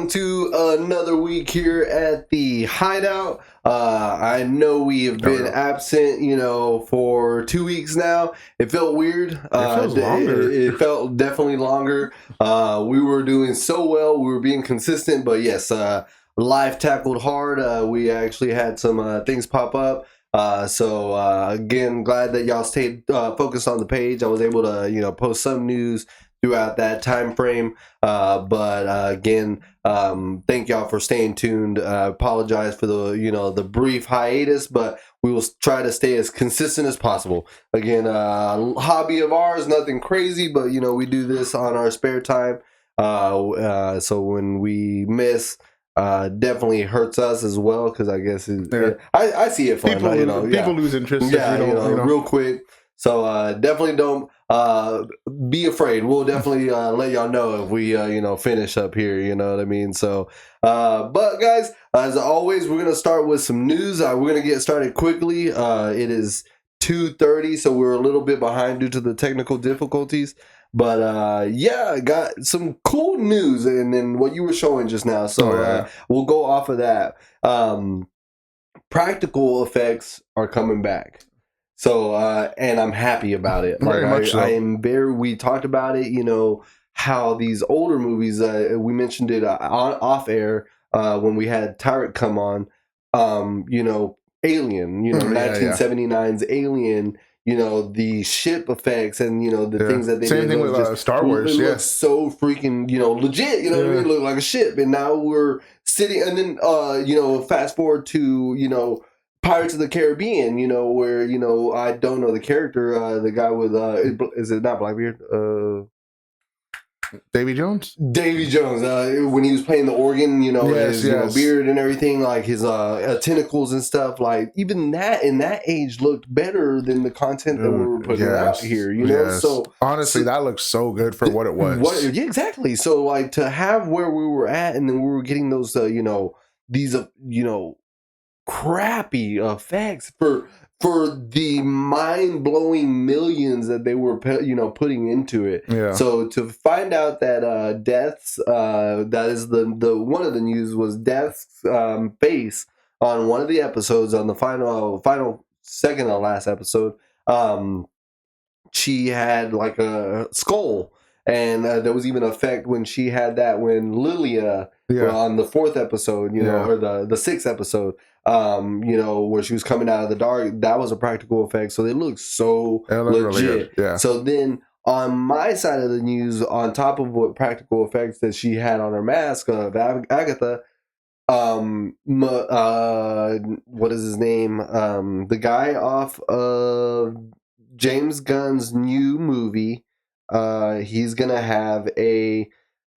welcome to another week here at the Hideout. I know we have been absent, for 2 weeks now. It felt weird. It feels longer. It felt definitely longer. We were doing so well. We were being consistent, but yes, life tackled hard. We actually had some things pop up. So again, glad that y'all stayed focused on the page. I was able to, post some news throughout that time frame, but again, thank y'all for staying tuned. Apologize for the brief hiatus, but we will try to stay as consistent as possible. Again, hobby of ours, nothing crazy, but we do this on our spare time. So when we miss, definitely hurts us as well, because I guess I see it fun. People lose interest. Yeah, real quick. So definitely don't be afraid. We'll definitely let y'all know if we finish up here. You know what I mean? So, but guys, as always, we're gonna start with some news. We're gonna get started quickly. It is 2:30, so we're a little bit behind due to the technical difficulties. But I got some cool news, and then what you were showing just now. So we'll go off of that. Practical effects are coming back. So, and I'm happy about it. Very much so. We talked about it, how these older movies, we mentioned it off air when we had Tyrant come on, Alien, 1979's Alien, the ship effects and, the things that they Same did. Thing with Star Wars, it looks so freaking, legit, what I mean? It looked like a ship. And now we're sitting, and then, fast forward to, Pirates of the Caribbean, where, I don't know the character, the guy with, is it not Blackbeard? Davy Jones? Davy Jones, when he was playing the organ, his beard and everything, like his tentacles and stuff, like even that in that age looked better than the content that we were putting out here, So honestly, that looks so good for what it was. Yeah, exactly. So like to have where we were at, and then we were getting those, these, crappy effects for the mind-blowing millions that they were putting into it. So to find out that deaths, that is the one of the news was Death's face on one of the episodes, on the final second to last episode, she had like a skull. And there was even an effect when she had that when Lilia on the 4th episode, or the 6th episode, where she was coming out of the dark. That was a practical effect, so they looked so legit. Really So then on my side of the news, on top of what practical effects that she had on her mask of Agatha, what is his name? The guy off of James Gunn's new movie. He's gonna have a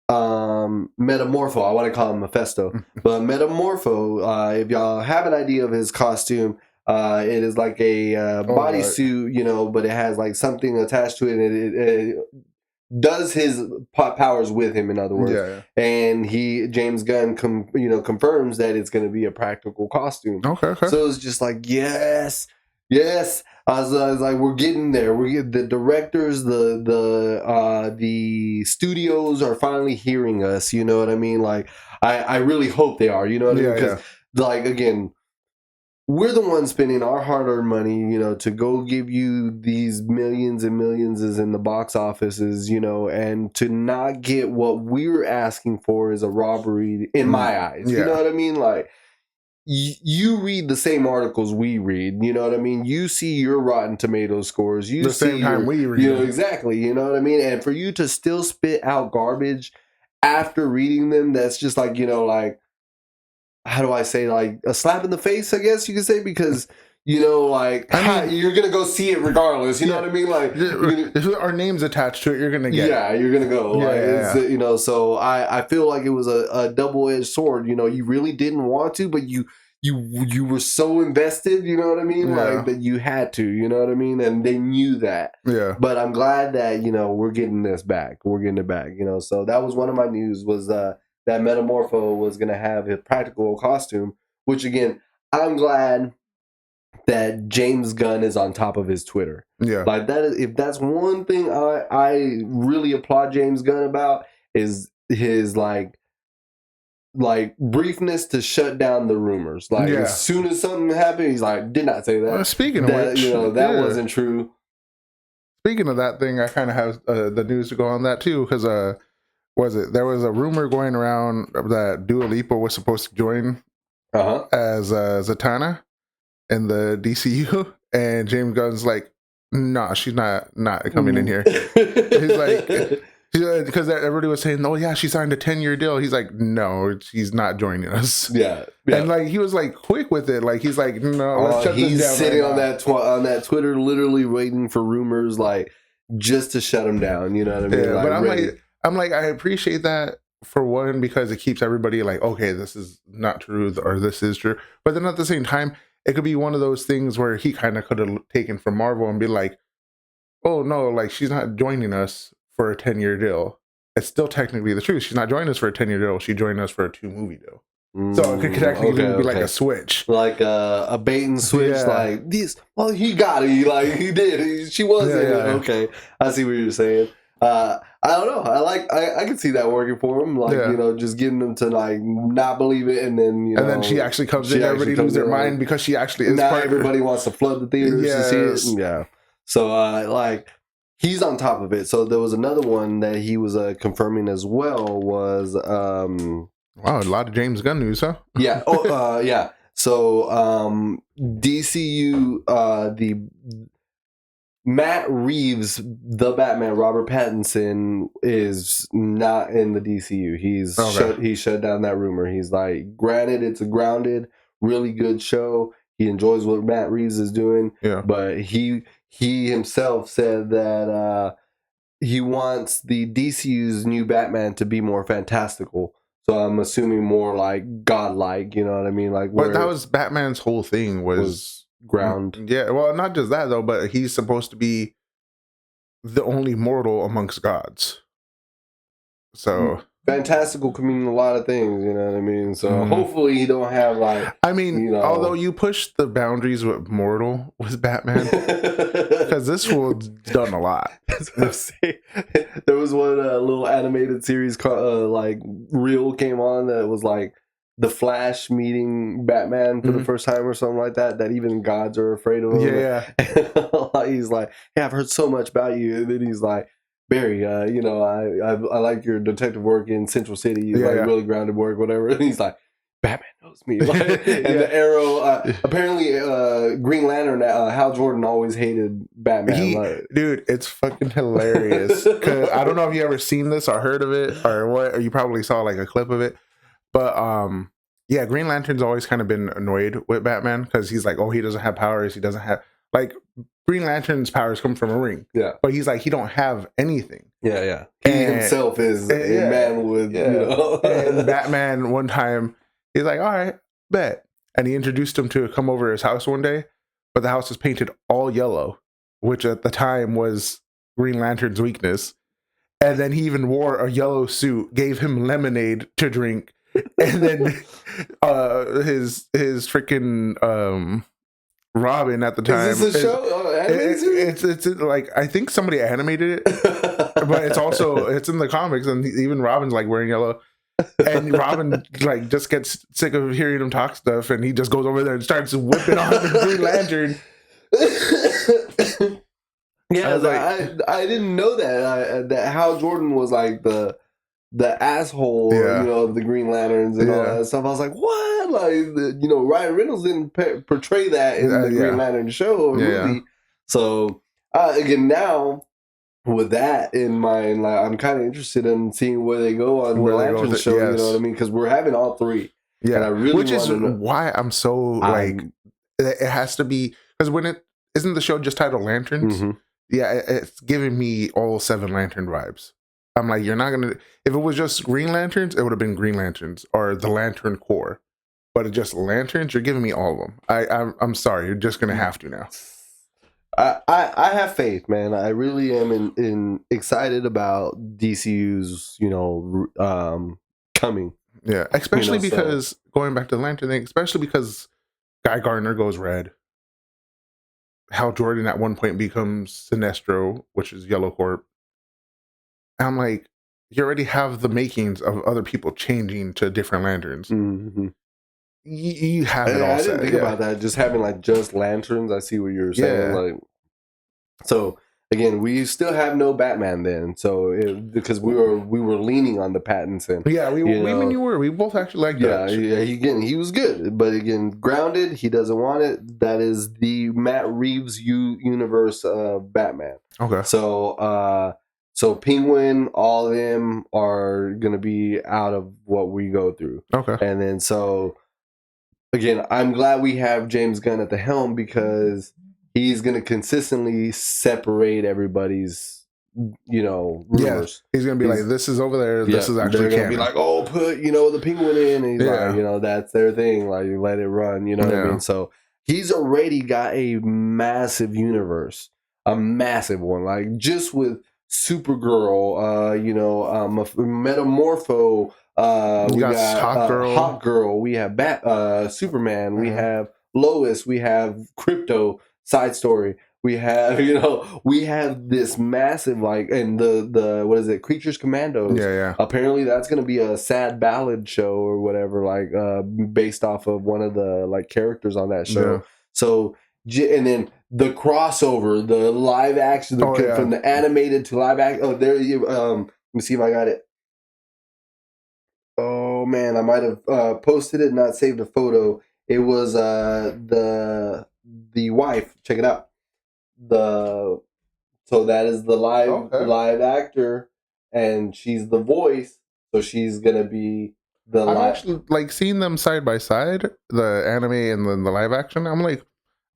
Metamorpho. I want to call him Mephisto, but Metamorpho. If y'all have an idea of his costume, it is like a bodysuit, but it has like something attached to it, and it does his powers with him. In other words, and James Gunn confirms that it's going to be a practical costume. Okay. So it's just like yes. I was like, we're getting there. The directors, the studios are finally hearing us. You know what I mean? Like, I really hope they are. You know what I mean? Because, like, again, we're the ones spending our hard-earned money, to go give you these millions and millions is in the box offices, and to not get what we're asking for is a robbery in my eyes. You know what I mean? Like, you read the same articles we read, you know what I mean? You see your Rotten Tomatoes scores. You the see same time we read. Exactly. You know what I mean? And for you to still spit out garbage after reading them, that's just like, like, how do I say, like a slap in the face, I guess you could say, because like you're gonna go see it regardless. You know what I mean? Like, if our name's attached to it, you're gonna get. Yeah, you're gonna go. So I feel like it was a double-edged sword. You really didn't want to, but you were so invested. You know what I mean? Like that you had to. You know what I mean? And they knew that. Yeah. But I'm glad that we're getting this back. We're getting it back. So that was one of my news was that Metamorpho was gonna have a practical costume, which again I'm glad that James Gunn is on top of his Twitter. Like that is, if that's one thing I really applaud James Gunn about, is his like like briefness to shut down the rumors. Like as soon as something happened, he's like, "Did not say that." Speaking of which, that wasn't true. Speaking of that thing, I kind of have the news to go on that too, because there was a rumor going around that Dua Lipa was supposed to join as Zatanna in the DCU, and James Gunn's like, "Nah, she's not coming in here." He's like, because everybody was saying, "Oh yeah, she signed a 10-year deal." He's like, "No, she's not joining us." Yeah. And like he was like quick with it. Like he's like, "No, let's shut this down." He's sitting on that Twitter, literally waiting for rumors, like just to shut him down. You know what I mean? Yeah, like, but I'm like, I appreciate that for one, because it keeps everybody like, okay, this is not true or this is true. But then at the same time, it could be one of those things where he kind of could have taken from Marvel and be like, "Oh no, like she's not joining us for a 10-year deal." It's still technically the truth. She's not joining us for a 10-year deal. She joined us for a 2-movie deal. So it could technically be like a switch, like a bait and switch. Like this. Well, he got it. Like he did. She was in it. Okay, I see what you're saying. I don't know. I can see that working for him. Like just getting them to like not believe it, and then and then she actually comes in. Everybody lose their mind because she actually is. Now everybody wants to flood the theaters to see it. Yeah. So like he's on top of it. So there was another one that he was confirming as well was wow, a lot of James Gunn news, huh? Yeah. Yeah. So DCU the Matt Reeves, the Batman, Robert Pattinson is not in the DCU. He shut down that rumor. He's like, granted, it's a grounded, really good show. He enjoys what Matt Reeves is doing. Yeah. But he himself said that he wants the DCU's new Batman to be more fantastical. So I'm assuming more like godlike, you know what I mean? Like, but that was Batman's whole thing was ground. Yeah, well, not just that though, but he's supposed to be the only mortal amongst gods. So fantastical can mean a lot of things, you know what I mean? So hopefully you don't have like, I mean, although you push the boundaries with mortal with Batman, because this fool's done a lot. That's what I'm saying. There was one little animated series like reel came on that was like the Flash meeting Batman for the first time or something like that, that even gods are afraid of him. Yeah. He's like, "Yeah, I've heard so much about you." And then he's like, "Barry, I like your detective work in Central City. Really grounded work, whatever." And he's like, "Batman knows me." Like, and the Arrow, apparently, Green Lantern, Hal Jordan always hated Batman. Dude, it's fucking hilarious. Cause I don't know if you ever seen this or heard of it or what, or you probably saw like a clip of it. But yeah, Green Lantern's always kind of been annoyed with Batman because he's like, oh, he doesn't have powers. He doesn't have like Green Lantern's powers come from a ring. Yeah, but he's like, he don't have anything. Yeah. He himself is a man with And Batman one time, he's like, all right, bet. And he introduced him to come over to his house one day, but the house was painted all yellow, which at the time was Green Lantern's weakness. And then he even wore a yellow suit, gave him lemonade to drink. And then his freaking Robin at the time. Is this a show? It's like, I think somebody animated it, but it's in the comics, and even Robin's like wearing yellow. And Robin like just gets sick of hearing him talk stuff, and he just goes over there and starts whipping on the Green Lantern. Yeah, I didn't know that Hal Jordan was like the asshole, of the Green Lanterns and all that stuff. I was like, what? Like, Ryan Reynolds didn't portray that in the Green Lantern show or movie. So again, now with that in mind, like I'm kind of interested in seeing where they go on the Lantern show. You know what I mean? Because we're having all three. Yeah, and I really which is why I'm so like it has to be, because when it isn't the show just titled Lanterns. Mm-hmm. Yeah, it's giving me all 7 Lantern vibes. I'm like, you're not gonna. If it was just Green Lanterns, it would have been Green Lanterns or the Lantern Corps. But it's just Lanterns. You're giving me all of them. I'm sorry. You're just gonna have to now. I have faith, man. I really am in excited about DCU's coming. Yeah, especially because going back to the Lantern thing, especially because Guy Gardner goes red. Hal Jordan at one point becomes Sinestro, which is Yellow Corp. And I'm like, you already have the makings of other people changing to different lanterns. Mm-hmm. You have it all I set. didn't think about that. Just having like just lanterns. I see what you're saying. Yeah. Like, so again, we still have no Batman then. So because we were leaning on the Pattinson. Yeah, we were. We both actually liked that. Yeah. He was good, but again, grounded. He doesn't want it. That is the Matt Reeves universe of Batman. Okay. So Penguin, all of them are gonna be out of what we go through. Okay. And then so again, I'm glad we have James Gunn at the helm because he's going to consistently separate everybody's, rumors. Yeah, he's going to be like, this is over there. This is actually going to be like, oh, put, the Penguin in. And he's like, that's their thing. Like, let it run. You know what I mean? So he's already got a massive universe, a massive one. Like, just with Supergirl, Metamorpho, we got Hawk Girl, we have Superman, we have Lois, we have Crypto, Side Story, we have we have this massive and the what is it, Creatures Commandos. Apparently that's going to be a sad ballad show or whatever, based off of one of the characters on that show. So and then the crossover, the live action, from the animated to live action. Oh, there you let me see if I got it. Oh man, I might have posted it, not saved a photo. It was the wife. Check it out. So that is the live actor, and she's the voice. So she's gonna be the. I've actually seeing them side by side, the anime and the live action. I'm like,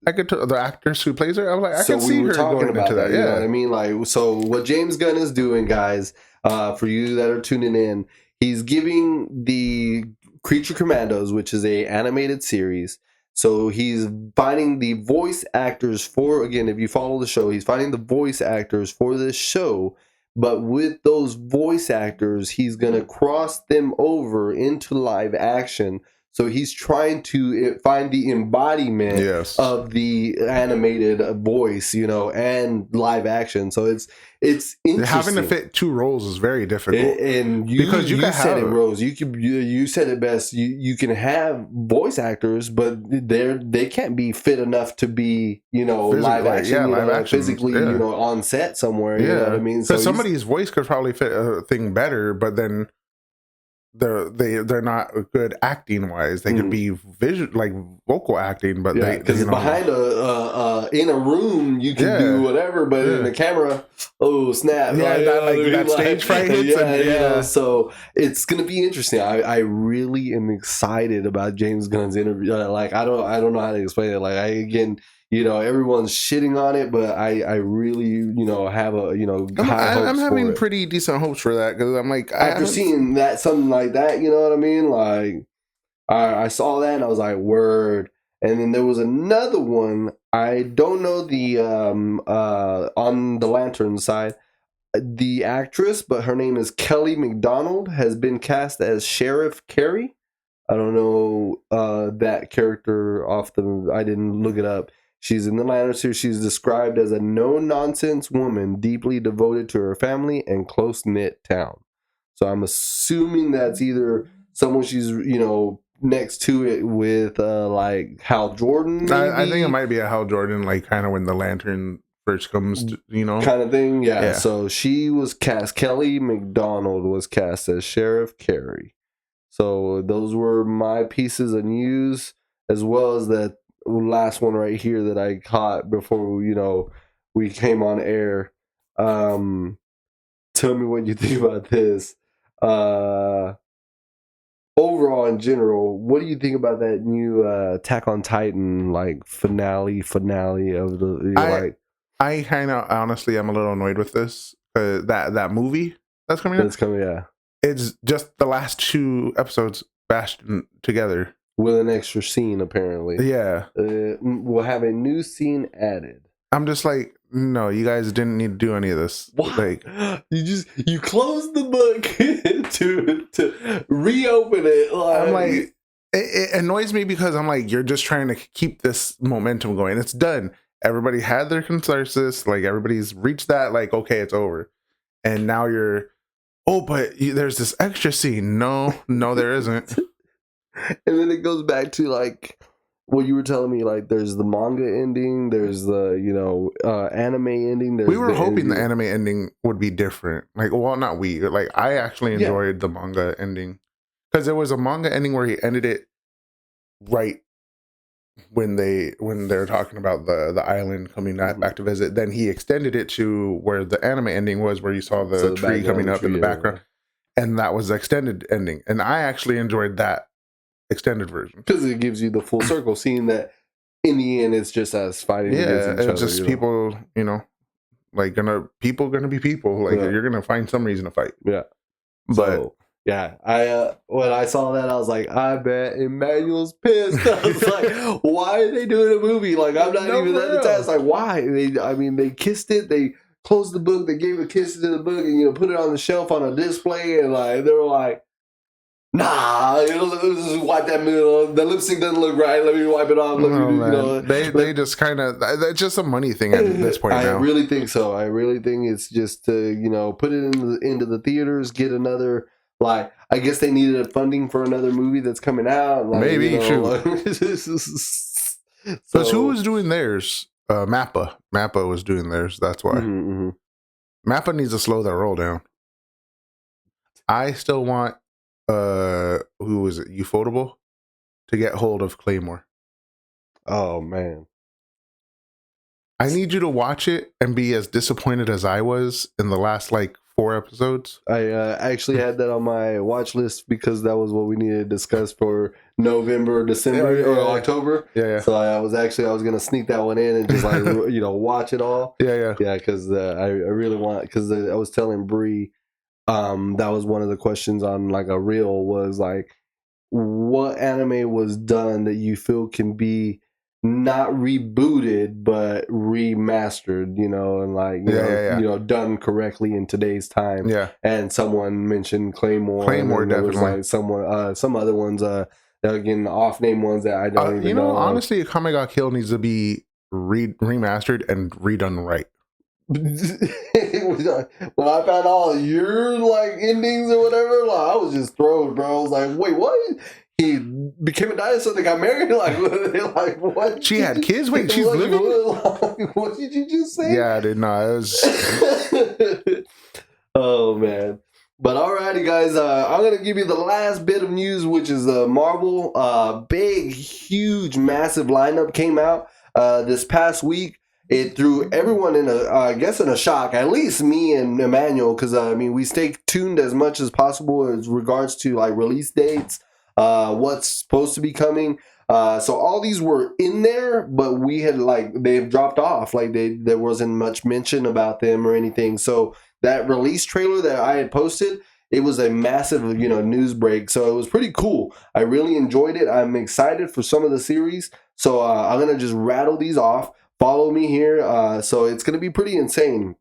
I could the actress who plays her. I'm like, I can see her going into that. You know what I mean? So what James Gunn is doing, guys, for you that are tuning in. He's giving the Creature Commandos, which is a animated series. So he's finding the voice actors for, again, if you follow the show, he's finding the voice actors for this show. But with those voice actors, he's going to cross them over into live action. So he's trying to find the embodiment of the animated voice, and live action. So it's interesting. Having to fit two roles is very difficult. And because you said it, Rose. You said it best. You can have voice actors, but they can't be fit enough to be live action. Physically on set somewhere. You know what I mean? So somebody's voice could probably fit a thing better, but then they're not good acting wise. They could be vocal acting, but because behind in a room you can do whatever, but in the camera, oh snap! That stage fright hits. So it's gonna be interesting. I really am excited about James Gunn's interview. I don't know how to explain it. Everyone's shitting on it, but I really, have a, high hopes I'm having for it. pretty decent hopes for that because I'm like, after seeing something like that, you know what I mean? Like, I saw that and I was like, word. And then there was another one. I don't know the on the Lantern side, the actress, but her name is Kelly MacDonald, has been cast as Sheriff Carey. I don't know that character I didn't look it up. She's in the Lantern series. She's described as a no-nonsense woman, deeply devoted to her family and close-knit town. So I'm assuming that's either someone she's, next to it with Hal Jordan. I think it might be a Hal Jordan, kind of when the Lantern first comes to, kind of thing. Yeah. So she was cast. Kelly MacDonald was cast as Sheriff Carey. So those were my pieces of news, as well as that last one right here that I caught before we came on air. Tell me what you think about this. Overall, in general, what do you think about that new Attack on Titan finale of the I kind of honestly I'm a little annoyed with this that movie that's coming out. It's just the last 2 episodes bashed together with an extra scene, apparently. We'll have a new scene added. I'm just like, no, you guys didn't need to do any of this. What? You closed the book to reopen it. I'm like, it annoys me because I'm like, you're just trying to keep this momentum going. It's done. Everybody had their catharsis. Everybody's reached that. Okay, it's over, and now you're oh, but there's this extra scene. No, there isn't. And then it goes back to like what you were telling me. Like, there's the manga ending, there's the anime ending. We were hoping the anime ending would be different. Like, well, not we. Like, I actually enjoyed the manga ending because there was a manga ending where he ended it right when they're talking about the island coming back to visit. Then he extended it to where the anime ending was, where you saw the tree coming up in the background, and that was the extended ending. And I actually enjoyed that extended version because it gives you the full circle, seeing that in the end it's just us fighting against each other. It's just people, like people gonna be people. Like you're gonna find some reason to fight. Yeah, but. Yeah, when I saw that, I was like, I bet Emmanuel's pissed. I was like, why are they doing a movie? Like, I'm not even that attached. Like, why? They kissed it. They closed the book. They gave a kiss to the book and put it on the shelf on a display. And like they were like, nah, let's just wipe that middle. The lipstick doesn't look right. Let me wipe it off. They just kind of, it's just a money thing at this point now. I really think so. I really think it's just to put it into the theaters, get another. Like, I guess they needed funding for another movie that's coming out. Like, maybe, So who was doing theirs? Mappa. Mappa was doing theirs. That's why. Mappa needs to slow that roll down. I still want, who was it? Ufotable to get hold of Claymore. Oh, man. I need you to watch it and be as disappointed as I was in the last, 4 episodes. I actually had that on my watch list because that was what we needed to discuss for November, December, or October. Yeah. So I was going to sneak that one in and just watch it all. Yeah. Because I really want, because I was telling Bree, that was one of the questions on a reel was what anime was done that you feel can be not rebooted but remastered, and done correctly in today's time. Yeah. And someone mentioned Claymore. Claymore, and there definitely. was someone, some other ones, again, off-name ones that I don't even know. Honestly, Akame ga Kill needs to be remastered and redone right. When I found all your endings or whatever, I was just thrown, bro. I was like, wait, what? He became a dinosaur. They got married. What? She had kids. Wait, she's living. What did you just say? Yeah, I didn't know. It was. Oh man. But alrighty, guys. I'm gonna give you the last bit of news, which is Marvel. Big, huge, massive lineup came out this past week. It threw everyone in a shock. At least me and Emmanuel, because we stay tuned as much as possible as regards to release dates. What's supposed to be coming. So all these were in there, but we had they've dropped off. There wasn't much mention about them or anything. So that release trailer that I had posted, it was a massive, news break. So it was pretty cool. I really enjoyed it. I'm excited for some of the series. So I'm going to just rattle these off. Follow me here. So it's going to be pretty insane.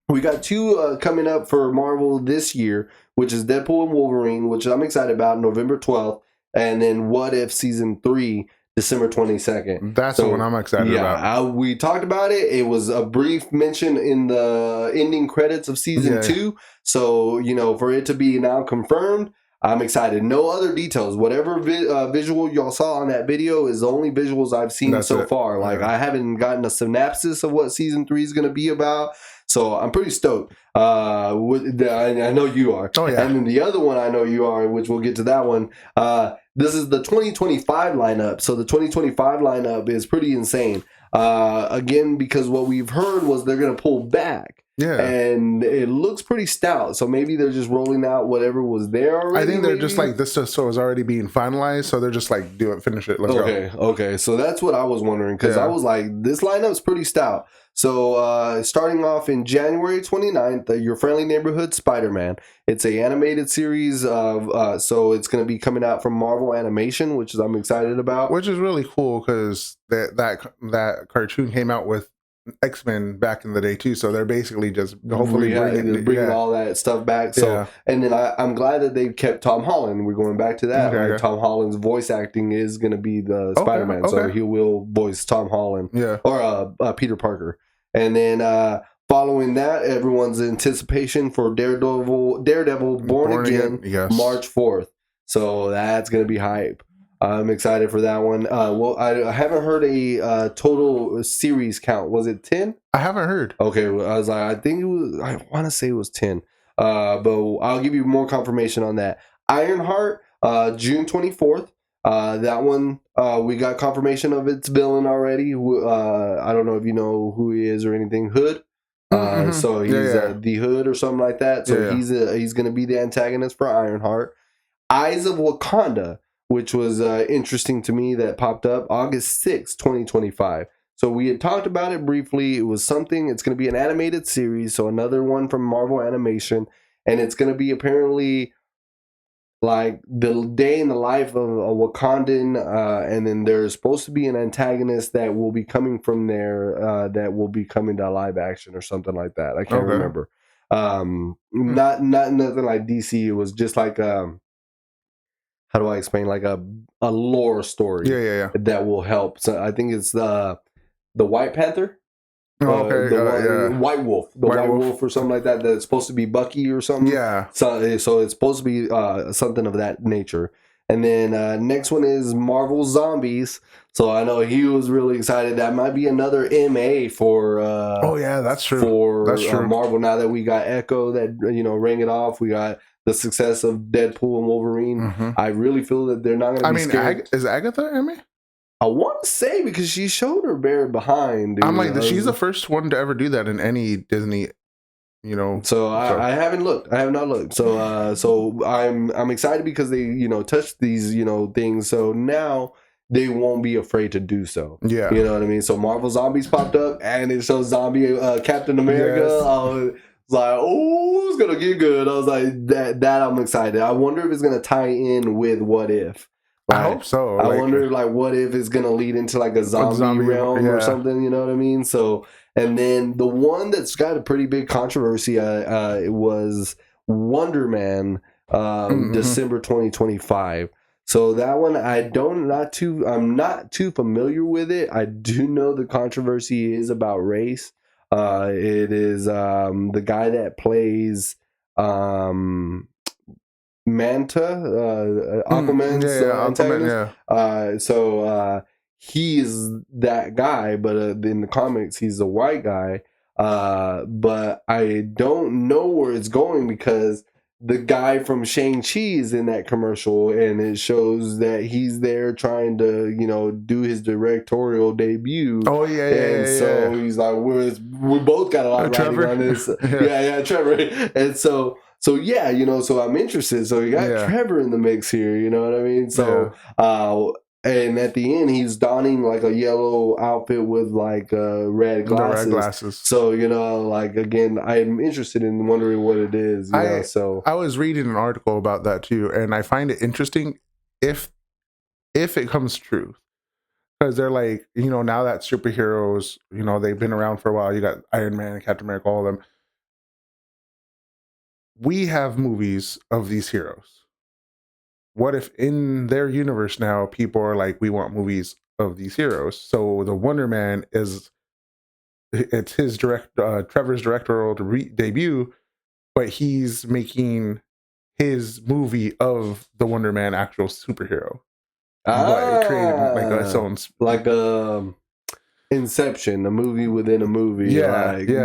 We got 2 coming up for Marvel this year, which is Deadpool and Wolverine, which I'm excited about, November 12th. And then What If Season 3, December 22nd. That's the one I'm excited about. We talked about it. It was a brief mention in the ending credits of Season 2. So, for it to be now confirmed, I'm excited. No other details. Whatever visual y'all saw on that video is the only visuals I've seen so far. I haven't gotten a synopsis of what Season 3 is going to be about. So I'm pretty stoked. I know you are. Oh, yeah. And then the other one I know you are, which we'll get to that one. This is the 2025 lineup. So the 2025 lineup is pretty insane. Again, because what we've heard was they're going to pull back. Yeah. And it looks pretty stout. So maybe they're just rolling out whatever was there already. I think they're just this just so is already being finalized. So they're just do it, finish it. Let's go. Okay. So that's what I was wondering. Because I was this lineup's pretty stout. So starting off in January 29th, Your Friendly Neighborhood Spider-Man. It's an animated series of, so it's going to be coming out from Marvel Animation, which I'm excited about. Which is really cool because that cartoon came out with X-Men back in the day too. So they're basically just hopefully bringing all that stuff back. So and then I'm glad that they kept Tom Holland. We're going back to that. Okay. Tom Holland's voice acting is going to be the Spider-Man. So he will voice Tom Holland. Yeah. Or Peter Parker. And then Following that, everyone's anticipation for Daredevil Born Again, yes. March 4th. So that's going to be hype. I'm excited for that one. Well, I haven't heard a total series count. Was it 10? I haven't heard. Okay, I was like, I want to say it was 10. But I'll give you more confirmation on that. Ironheart, June 24th. That one, we got confirmation of its villain already. I don't know if you know who he is or anything. Hood. So he's the Hood or something like that. So he's going to be the antagonist for Ironheart. Eyes of Wakanda, which was interesting to me, that popped up August 6th, 2025. So we had talked about it briefly. It was something, it's going to be an animated series, so another one from Marvel Animation, and it's going to be apparently like the day in the life of a Wakandan, and then there's supposed to be an antagonist that will be coming from there, that will be coming to live action or something like that. I can't remember. Not nothing like DC. It was just like how do I explain, like a lore story that will help. So I think it's the White Panther. White Wolf, White Wolf or something like that. That's supposed to be Bucky or something. Yeah. So it's supposed to be something of that nature. And then next one is Marvel Zombies. So I know he was really excited. That might be another MA for. That's true. For Marvel, now that we got Echo that rang it off, we got the success of Deadpool and Wolverine. Mm-hmm. I really feel that they're not going to be scared. Is Agatha MA? I want to say, because she showed her bare behind. Dude. I'm like, she's the first one to ever do that in any Disney, So I haven't looked. I have not looked. So I'm excited because they touched these things. So now they won't be afraid to do so. Yeah, you know what I mean. So Marvel Zombies popped up, and it shows zombie Captain America. Yes. I was like, oh, it's gonna get good. I was like, that I'm excited. I wonder if it's gonna tie in with What If. Right. I hope so. I wonder, what if it's gonna lead into like a zombie realm or something. You know what I mean? So, and then the one that's got a pretty big controversy, it was Wonder Man, December 2025. So that one, I'm not too familiar with it. I do know the controversy is about race. It is the guy that plays Manta, Aquaman's antagonist. So he is that guy, but in the comics he's a white guy. But I don't know where it's going, because the guy from Shang-Chi is in that commercial, and it shows that he's there trying to do his directorial debut. So he's like, we both got a lot of writing on this. Trevor. And so yeah, so I'm interested. So you got Trevor in the mix here, you know what I mean? So, and at the end, he's donning like a yellow outfit with like red glasses. So, again, I'm interested in wondering what it is. So I was reading an article about that too, and I find it interesting if it comes true. Because they're like, now that superheroes, they've been around for a while. You got Iron Man, Captain America, all of them. We have movies of these heroes. What if in their universe now people are like, we want movies of these heroes? So the Wonder Man it's his Trevor's directorial debut, but he's making his movie of the Wonder Man actual superhero. But creating like its own, like Inception, a movie within a movie,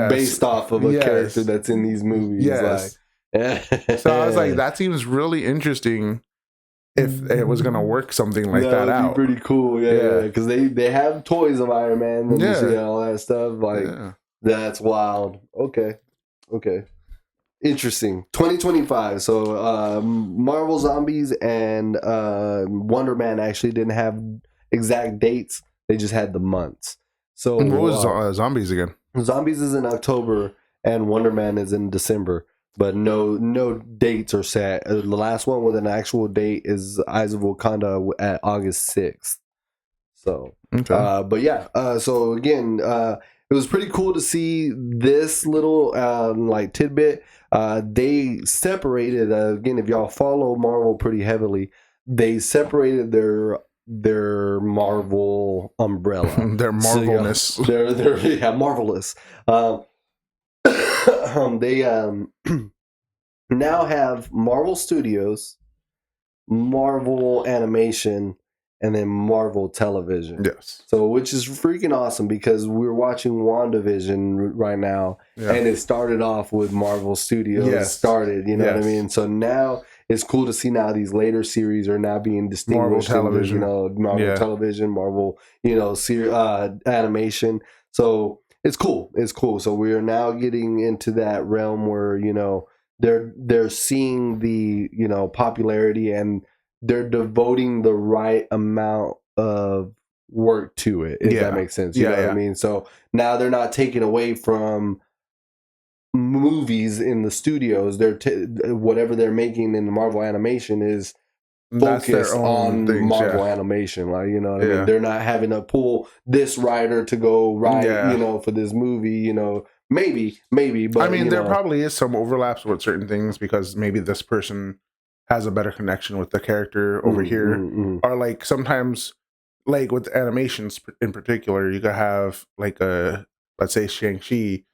based off of a character that's in these movies. So I was like, that seems really interesting if it was going to work something like that out. That would be pretty cool, because they have toys of Iron Man, and you see all that stuff. That's wild. Okay. Interesting. 2025. So Marvel Zombies and Wonder Man actually didn't have exact dates. They just had the months. So what was Zombies again? Zombies is in October, and Wonder Man is in December. But no dates are set. The last one with an actual date is Eyes of Wakanda at August 6th. So, but yeah. So again, it was pretty cool to see this little tidbit. They separated again. If y'all follow Marvel pretty heavily, they separated their Marvel umbrella, their Marvelness. They're marvelous. They now have Marvel Studios, Marvel Animation, and then Marvel Television. Yes. So, which is freaking awesome because we're watching WandaVision right now, and it started off with Marvel Studios. Yes. Started, you know what I mean? So now it's cool to see now these later series are now being distinguished Marvel into, Television. Marvel Television, Marvel, animation. So it's cool. It's cool. So we are now getting into that realm where, they're seeing the, popularity, and they're devoting the right amount of work to it, if that makes sense. You know what I mean? So now they're not taking away from movies in the studios. They're whatever they're making in the Marvel animation is focused on things, Marvel animation. Like, you know what I mean? They're not having to pull this writer to go write, for this movie, maybe, but I mean, there probably is some overlaps with certain things because maybe this person has a better connection with the character over here. Or like sometimes, like with animations in particular, you could have like let's say Shang-Chi,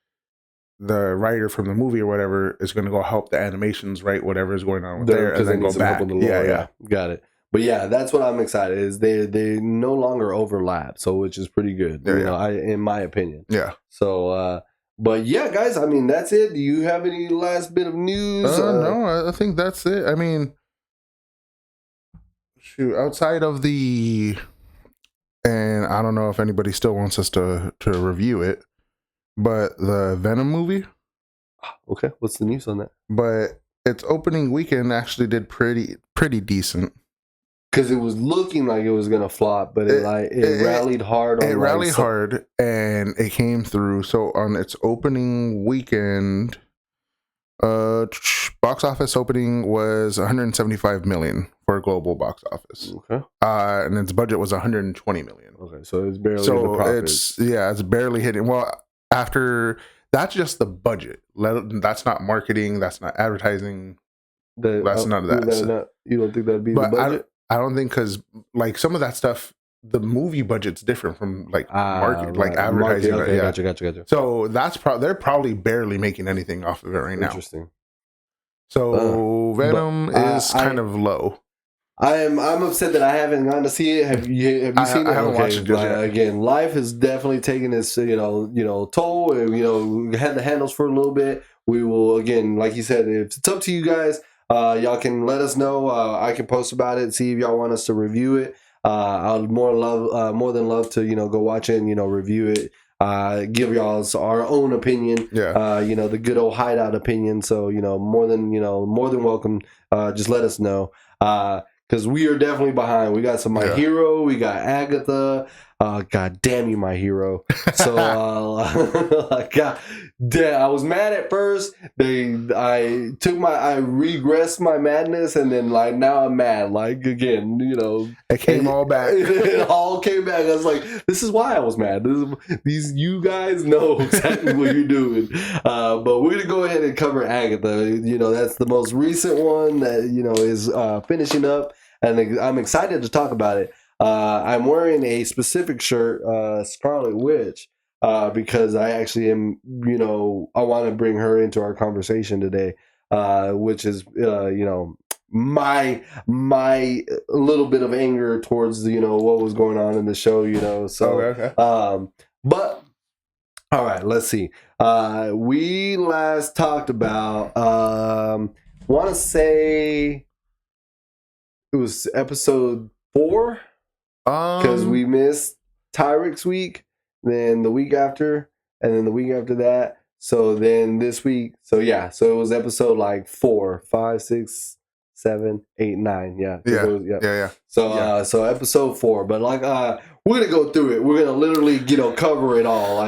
the writer from the movie or whatever is going to go help the animations write whatever is going on with there, and then go back. Yeah, got it. But yeah, that's what I'm excited is they no longer overlap, so which is pretty good. In my opinion. Yeah. So, but yeah, guys, I mean that's it. Do you have any last bit of news? No, I think that's it. I mean, shoot, outside of the, and I don't know if anybody still wants us to review it, but the Venom movie. Okay, what's the news on that? But its opening weekend actually did pretty decent. Because it was looking like it was gonna flop, but it rallied hard. It rallied hard, and it came through. So on its opening weekend, box office opening was 175 million for a global box office. Okay. And its budget was 120 million. Okay, so it's barely the profits. It's barely hitting. Well, after that's just the budget. That's not marketing. That's not advertising. That's none of that. You don't think that'd be the budget? I don't think, because like some of that stuff, the movie budget's different from like market, like advertising. Okay, gotcha. So that's they're probably barely making anything off of it right now. Interesting. So Venom is kind of low. I'm upset that I haven't gone to see it. Have you seen it? I haven't watched it just yet. Again, life has definitely taken its toll. We had the handles for a little bit. We will, again, like you said, if it's up to you guys, y'all can let us know. I can post about it, see if y'all want us to review it. I'll more than love to go watch it and review it. Give y'all our own opinion. The good old Hydeout opinion. So more than welcome. Just let us know. Because we are definitely behind. We got some My Hero. We got Agatha. God damn you, My Hero. So, God damn, I was mad at first. I regressed my madness, and then now I'm mad. Like again, it came all back. It all came back. I was like, this is why I was mad. You guys know exactly what you're doing. But we're gonna go ahead and cover Agatha. That's the most recent one that is finishing up. And I'm excited to talk about it. I'm wearing a specific shirt, Scarlet Witch, because I actually am, I want to bring her into our conversation today, which is, my little bit of anger towards, what was going on in the show, So, okay. But all right, let's see. We last talked about, want to say. It was episode 4 because we missed Tyrix week, then the week after, and then the week after that. So then this week, so it was episode 4, 5, 6, 7, 8, 9. Yeah. So episode 4, but we're gonna go through it. We're gonna literally cover it all.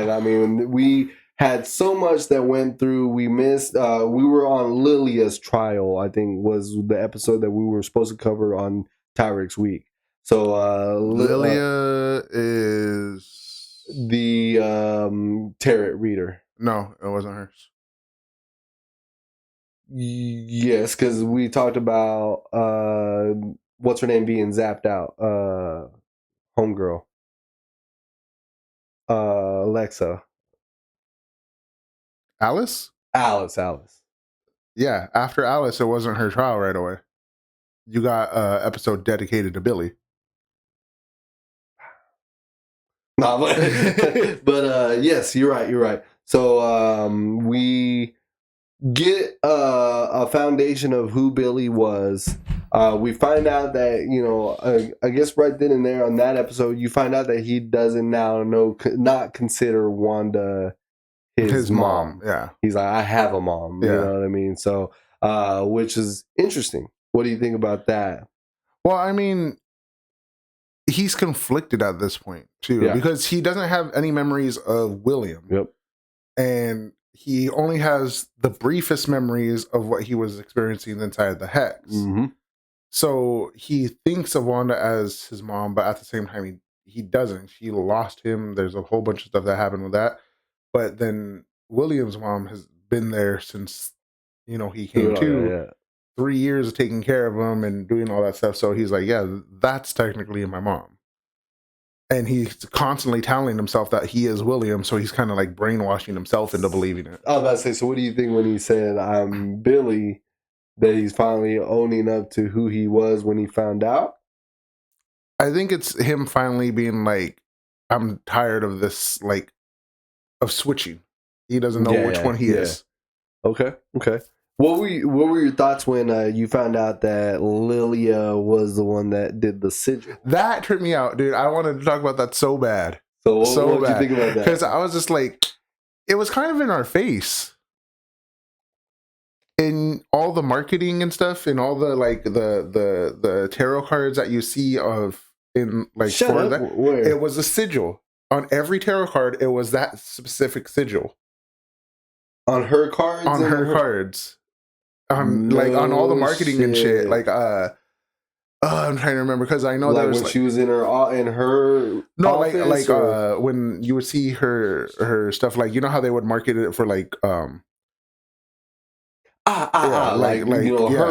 We had so much that went through. We missed. We were on Lilia's trial. I think was the episode that we were supposed to cover on Tyrix week. So Lilia is the tarot reader. No, it wasn't hers. Yes, because we talked about what's her name being zapped out. Homegirl. Alexa. Alice. Alice. Yeah, after Alice, it wasn't her trial right away. You got an episode dedicated to Billy. No, but yes, you're right. So we get a foundation of who Billy was. We find out that I guess right then and there on that episode, you find out that he doesn't now not consider Wanda his mom. Yeah, he's like, I have a mom. Yeah. You know what I mean? So, which is interesting. What do you think about that? Well, I mean, he's conflicted at this point too, because he doesn't have any memories of William. Yep. And he only has the briefest memories of what he was experiencing inside the Hex. Mm-hmm. So he thinks of Wanda as his mom, but at the same time, he doesn't. She lost him. There's a whole bunch of stuff that happened with that. But then William's mom has been there since, he came to. Yeah. 3 years of taking care of him and doing all that stuff. So he's like, yeah, that's technically my mom. And he's constantly telling himself that he is William. So he's kind of like brainwashing himself into believing it. I was about to say, so what do you think when he said, I'm Billy, that he's finally owning up to who he was when he found out? I think it's him finally being like, I'm tired of this, like, of switching. He doesn't know which one he is. Okay. What were your thoughts when you found out that Lilia was the one that did the sigil? That tripped me out, dude. I wanted to talk about that so bad. So what did you think about that? Because I was just like, it was kind of in our face. In all the marketing and stuff, and all the like the tarot cards that you see it was a sigil. On every tarot card, it was that specific sigil. On her cards? On her cards. On all the marketing and shit. Like I'm trying to remember because I know like there was when she was in her office, when you would see her stuff, like, you know how they would market it for like her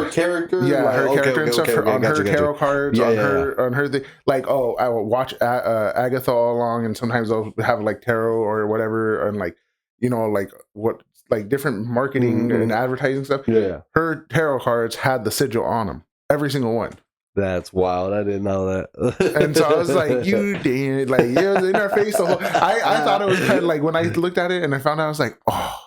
character, her character and stuff on her tarot cards, on her thing. Like, I will watch Agatha all along, and sometimes they'll have like tarot or whatever, and like, what, like, different marketing and advertising stuff. Yeah, her tarot cards had the sigil on them, every single one. That's wild. I didn't know that. And so I was like, you did, like, it was in our face the whole. I thought it was kind of like, when I looked at it and I found out, I was like, oh,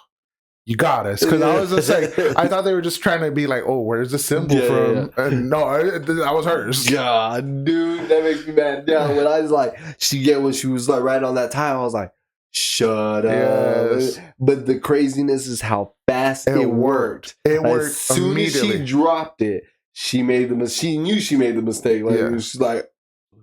you got us. Because I was just like, I thought they were just trying to be like, oh, where's the symbol from? Yeah. And no, that was hers. God, dude, that makes me mad. Yeah, when I was like, when she was like right on that tile, I was like, shut up. But the craziness is how fast it worked. It worked as soon as she dropped it. She knew she made the mistake. Like, she's like,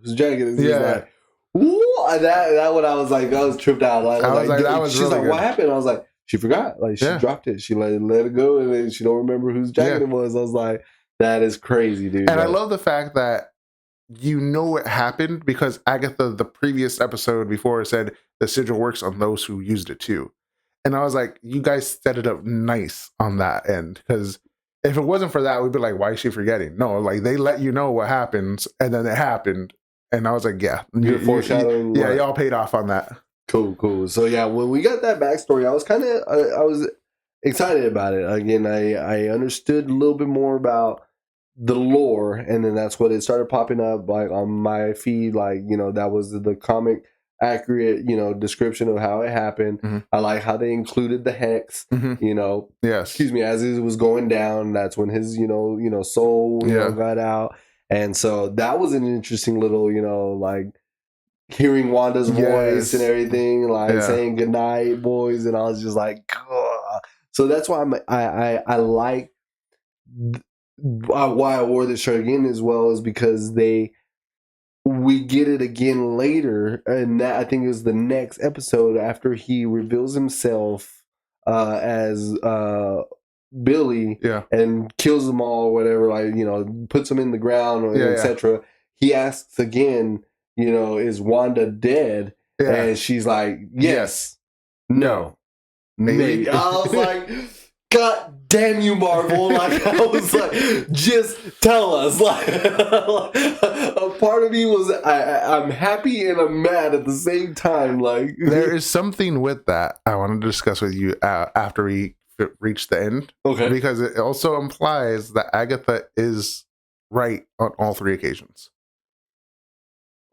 whose jacket is this? Like, ooh, that one I was like, I was tripped out. She's really like, what happened? I was like, she forgot. Like, she dropped it. She let it go, and then she don't remember whose jacket it was. I was like, that is crazy, dude. And I love the fact that it happened because Agatha, the previous episode before, said the sigil works on those who used it too. And I was like, you guys set it up nice on that end, because if it wasn't for that, we'd be like, why is she forgetting? No, like, they let you know what happens, and then it happened. And I was like, yeah. Foreshadowing. Y'all paid off on that. Cool. So, yeah, when we got that backstory, I was I was excited about it. Again, I understood a little bit more about the lore, and then that's what it started popping up, like, on my feed. Like, that was the comic accurate, description of how it happened. Mm-hmm. I like how they included the hex, yes. Excuse me, as it was going down, that's when his, soul, got out. And so that was an interesting little, like, hearing Wanda's voice and everything, like, saying goodnight, boys. And I was just like, ugh. So that's why I like why I wore this shirt again as well, is because we get it again later, and that, I think, is the next episode after he reveals himself as Billy, and kills them all, or whatever, like, puts them in the ground, etc. He asks again, is Wanda dead? And she's like, yes, no, maybe. I was like, God damn you, Marvel. Like, I was like, just tell us. Like, a part of me was, I'm happy and I'm mad at the same time. Like, there is something with that I want to discuss with you after we reach the end. Okay. Because it also implies that Agatha is right on all 3 occasions.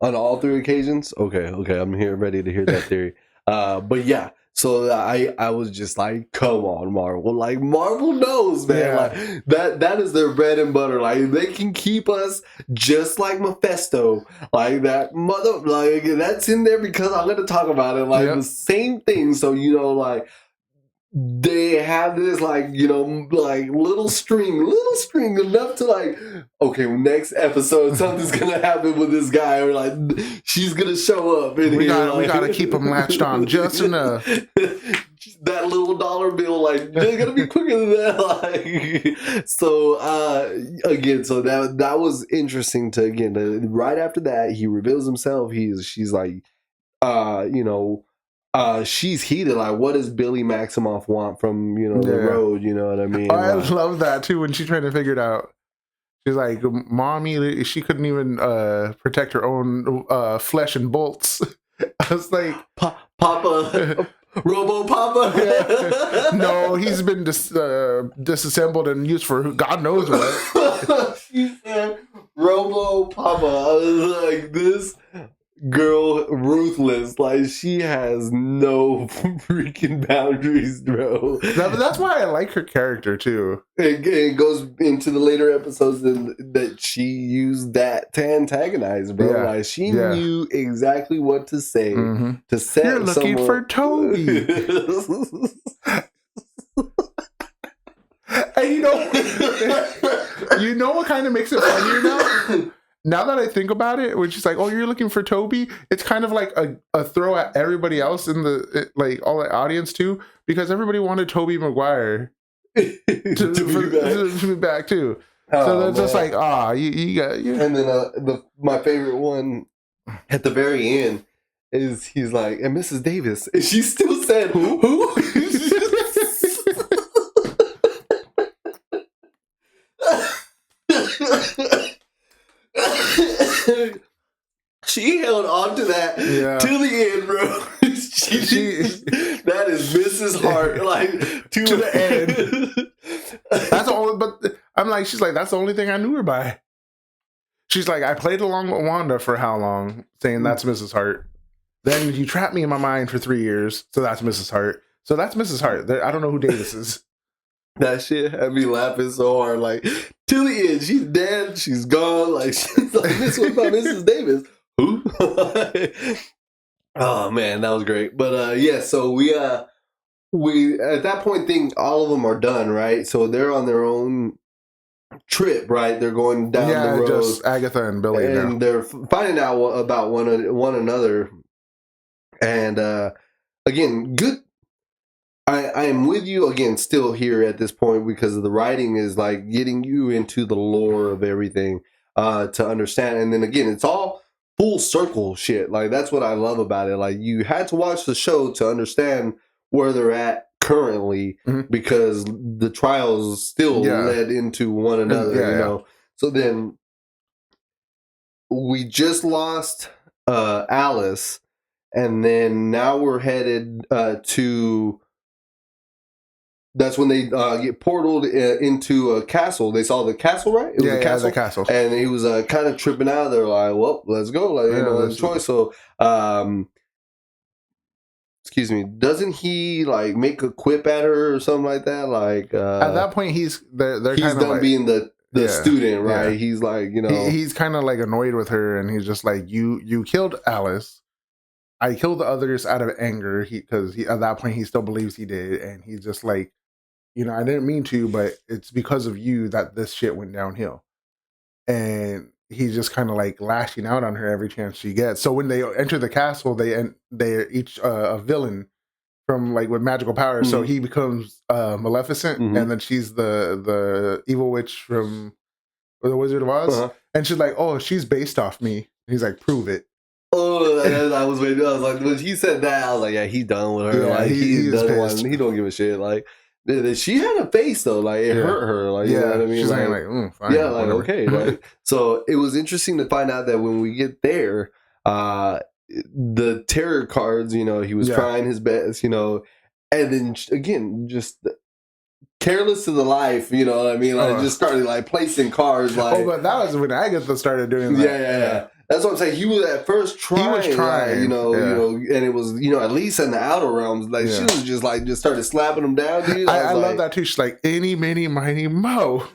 On all 3 occasions? Okay, I'm here ready to hear that theory. But yeah, so I was just like, come on, Marvel. Like, Marvel knows, man. Yeah. Like, that is their bread and butter. Like, they can keep us just like Mephisto. Like, that mother, like, that's in there because I'm going to talk about it. Like, the same thing. So, you know, like, they have this, like, you know, like little string enough to, like, okay, next episode something's gonna happen with this guy, or like she's gonna show up and we gotta keep him latched on just enough. That little dollar bill, like, they're gonna be quicker than that. Like, so again, so that was interesting to, again, right after that he reveals himself. She's like, you know, she's heated. Like, what does Billy Maximoff want from, you know, the road? You know what I mean? I love that too when she's trying to figure it out. She's like, mommy, she couldn't even protect her own flesh and bolts. I was like, Papa, Robo Papa. No, he's been disassembled and used for God knows what. She said Robo Papa. I was like, this girl ruthless. Like, she has no freaking boundaries, bro. That's why I like her character too. It goes into the later episodes that she used that to antagonize, bro. Yeah. Like, she knew exactly what to say to set. You're looking for Toby. And you know what kind of makes it funnier now? Now that I think about it, when she's like, "Oh, you're looking for Toby," it's kind of like a throw at everybody else in like all the audience too, because everybody wanted Toby Maguire to be back too. So they're just like, you got you. And then my favorite one at the very end is he's like, and Mrs. Davis, and she still said, "Who?" She held on to that to the end, bro. That is Mrs. Hart, like, to the end. That's all. But I'm like, she's like, that's the only thing I knew her by. She's like, I played along with Wanda for how long, saying that's Mrs. Hart. Then you trapped me in my mind for 3 years, so that's Mrs. Hart. So that's Mrs. Hart. I don't know who Davis is. That shit had me laughing so hard. Like, to the end, she's dead, she's gone. Like, she's like, this was about Mrs. Davis. Who? Oh man, that was great. But yeah, so we at that point think all of them are done, right? So they're on their own trip, right? They're going down the road. Just Agatha and Billy, and they're finding out about one another. And again, good. I am with you again, still here at this point, because the writing is like getting you into the lore of everything to understand. And then again, it's all full circle shit. Like, that's what I love about it. Like, you had to watch the show to understand where they're at currently, because the trials still led into one another, you know. So then we just lost Alice, and then now we're headed to. That's when they get portaled into a castle. They saw the castle, right? It was a castle. The castle. And he was kind of tripping out. They're like, well, let's go. Like, you know, choice. So, excuse me, doesn't he, like, make a quip at her or something like that? Like, at that point, they're he's kind done of being the student, right? Yeah. He's like, you know. He's kind of like annoyed with her, and he's just like, you killed Alice. I killed the others out of anger, because at that point, he still believes he did. And he's just like, you know, I didn't mean to, but it's because of you that this shit went downhill. And he's just kind of like lashing out on her every chance she gets. So when they enter the castle, they're each a villain from, like, with magical powers. So he becomes Maleficent, and then she's the evil witch from The Wizard of Oz. And she's like, oh, she's based off me. And he's like, prove it. Oh, I was waiting. I was like, when he said that, I was like, yeah, he's done with her. Yeah, like, he's done one. He don't give a shit. Like, she had a face though, like it hurt her, like you know what I mean. She's like, fine, yeah, like whatever. okay, like so it was interesting to find out that when we get there, the tarot cards, you know, he was trying his best, you know, and then again, just careless to the life, you know what I mean? Like just started like placing cards, like but that was when Agatha started doing that. Yeah. That's what I'm saying. He was at first trying. He was trying, like, you know, and it was, you know, at least in the outer realms, like she was just like just started slapping him down, dude. I love that too. She's like, "Eeny, meeny, miny, mo."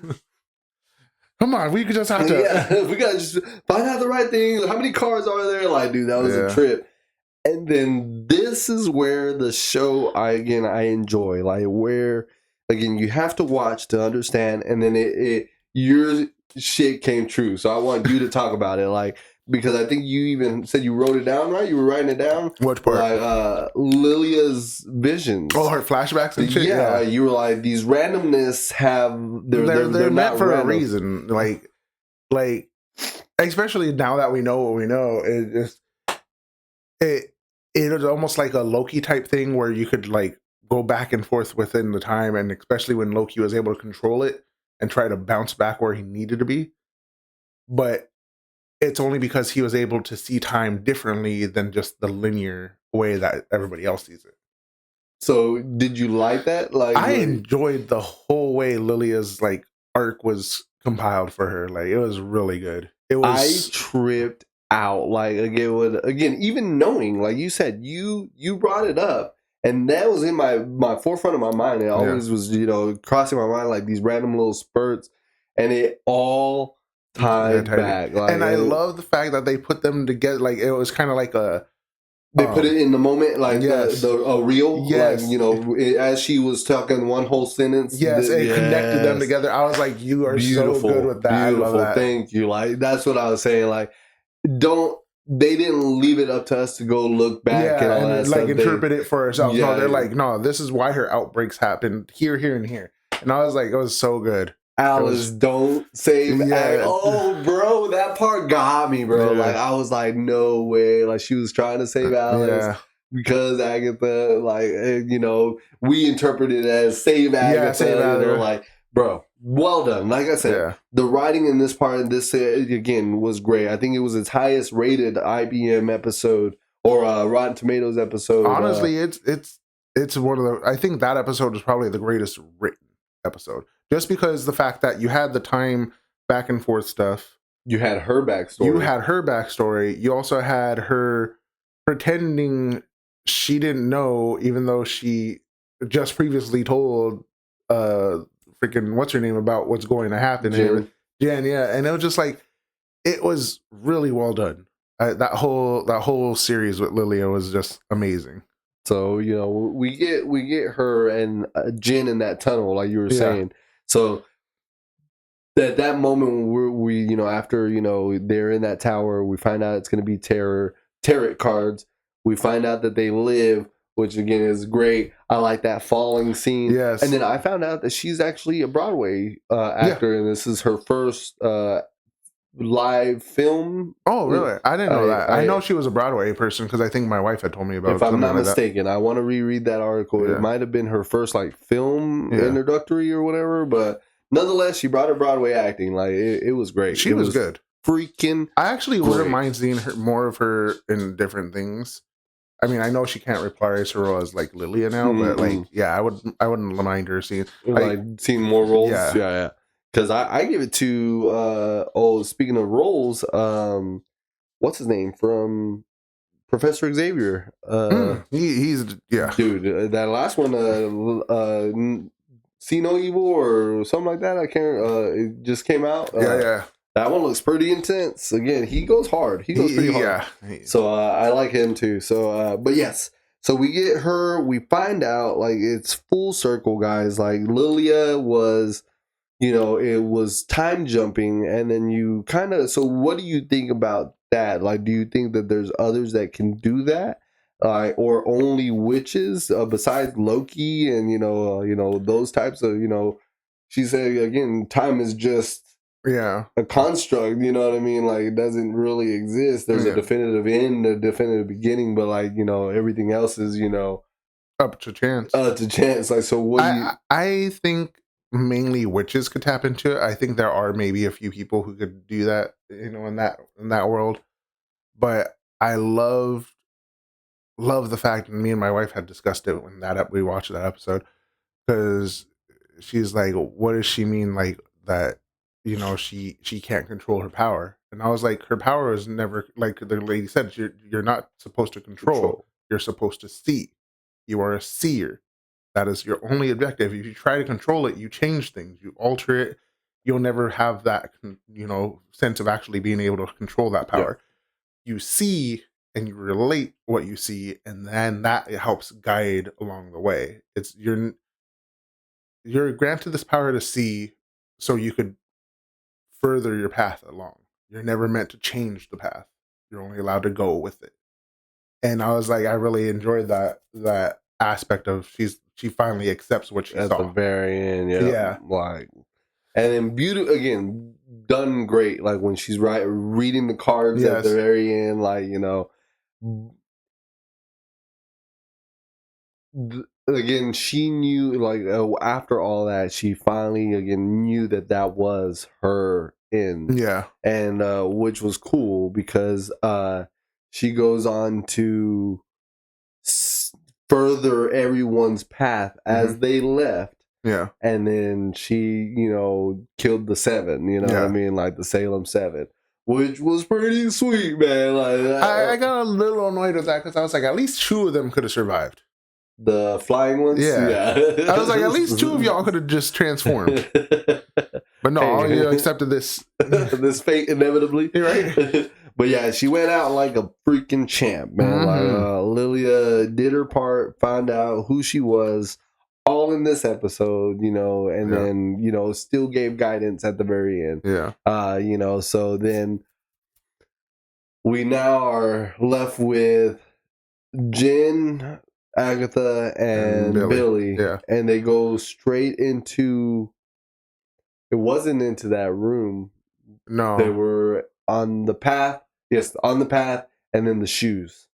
Come on, we could just have to. Yeah, we gotta just find out the right thing. How many cards are there? Like, dude, that was a trip. And then this is where the show I enjoy. Like where again you have to watch to understand, and then your shit came true. So I want you to talk about it, like. Because I think you even said you wrote it down, right? You were writing it down. Which part? Like Lilia's visions. Oh, her flashbacks and shit. Yeah, you were like these randomness have they're meant for random. a reason. Like especially now that we know what we know, it was almost like a Loki type thing where you could like go back and forth within the time, and especially when Loki was able to control it and try to bounce back where he needed to be, but. It's only because he was able to see time differently than just the linear way that everybody else sees it. So, did you like that? Like, I enjoyed the whole way Lilia's like arc was compiled for her. Like, it was really good. It was. I tripped out. Like again, even knowing, like you said, you brought it up, and that was in my forefront of my mind. It always was, you know, crossing my mind like these random little spurts, and it all. Tied back, like, and I love the fact that they put them together. Like it was kind of like they put it in the moment, like the reel. Yes, like, you know, as she was talking one whole sentence. Yes, it connected them together. I was like, you are so good with that. Beautiful. I love that. Thank you. Like that's what I was saying. Like, they didn't leave it up to us to go look back and all that like stuff. Interpret it for ourselves. No, they're like, no, this is why her outbreaks happen here, and here. And I was like, it was so good. Alice, don't save. Oh, bro, that part got me, bro. Like I was like, no way. Like she was trying to save Alice because Agatha, like you know, we interpreted it as save Agatha. Save Agatha. You know, like, bro, well done. Like I said, the writing in this part, this again was great. I think it was its highest rated IBM episode or Rotten Tomatoes episode. Honestly, it's one of the. I think that episode was probably the greatest written episode. Just because the fact that you had the time back and forth stuff. You had her backstory. You also had her pretending she didn't know, even though she just previously told freaking what's her name about what's going to happen. Jen, and it was just like it was really well done. That whole series with Lilia was just amazing. So you know we get her and Jen in that tunnel, like you were saying. So at that moment when we you know after you know they're in that tower, we find out it's going to be tarot cards. We find out that they live, which again is great. I like that falling scene. Yes, and then I found out that she's actually a Broadway actor, and this is her first live film. Oh, really? I didn't know that. I know she was a Broadway person because I think my wife had told me about it. If I'm not mistaken, I want to reread that article. It might have been her first like film introductory or whatever, but nonetheless, she brought her Broadway acting. Like it was great. She was good. Freaking. I actually wouldn't mind seeing more of her in different things. I mean, I know she can't reprise her role as like Lilia now, but like, I wouldn't mind her seeing seeing more roles. Yeah. Because I give it to speaking of roles, what's his name from Professor Xavier? He's dude. That last one, See No Evil or something like that. I can't. It just came out. That one looks pretty intense. Again, he goes hard. He goes pretty hard. So I like him too. So, but yes. So we get her. We find out like it's full circle, guys. Like Lilia was. You know, it was time jumping, and then you kind of. So, what do you think about that? Like, do you think that there's others that can do that, or only witches besides Loki and you know those types of She said again, time is just a construct. You know what I mean? Like, it doesn't really exist. There's a definitive end, a definitive beginning, but like everything else is Up to chance. To chance. Like, so what do you... I think mainly witches could tap into it. I think there are maybe a few people who could do that, in that world. But I love the fact, and me and my wife had discussed it when we watched that episode, because she's like, what does she mean, like that, she can't control her power? And I was like, her power is never, like the lady said, you're not supposed to control. You're supposed to see. You are a seer. That is your only objective. If you try to control it, you change things, you alter it. You'll never have that, sense of actually being able to control that power. Yeah. You see and you relate what you see, and then that helps guide along the way. It's you're granted this power to see, so you could further your path along. You're never meant to change the path. You're only allowed to go with it. And I was like, I really enjoyed that aspect of she finally accepts what she saw at the very end. Yeah. Like, and then beauty again, done great. Like when she's reading the cards at the very end, like, again, she knew, like, after all that, she finally again knew that was her end. Yeah. And which was cool, because she goes on to further everyone's path as they left. Yeah. And then she, killed the 7, what I mean? Like the Salem 7, which was pretty sweet, man. Like, I got a little annoyed with that, because I was like, at least 2 of them could have survived. The flying ones? Yeah. I was like, at least 2 of y'all could have just transformed. But no, you accepted this. This fate, inevitably. Right? But yeah, she went out like a freaking champ, man. Like, Lilia did her part, found out who she was, all in this episode, and then, still gave guidance at the very end. Yeah. So then we now are left with Jen, Agatha, and Billy. Yeah. And they go straight into... It wasn't into that room. No. They were on the path. Yes, on the path, and then the shoes.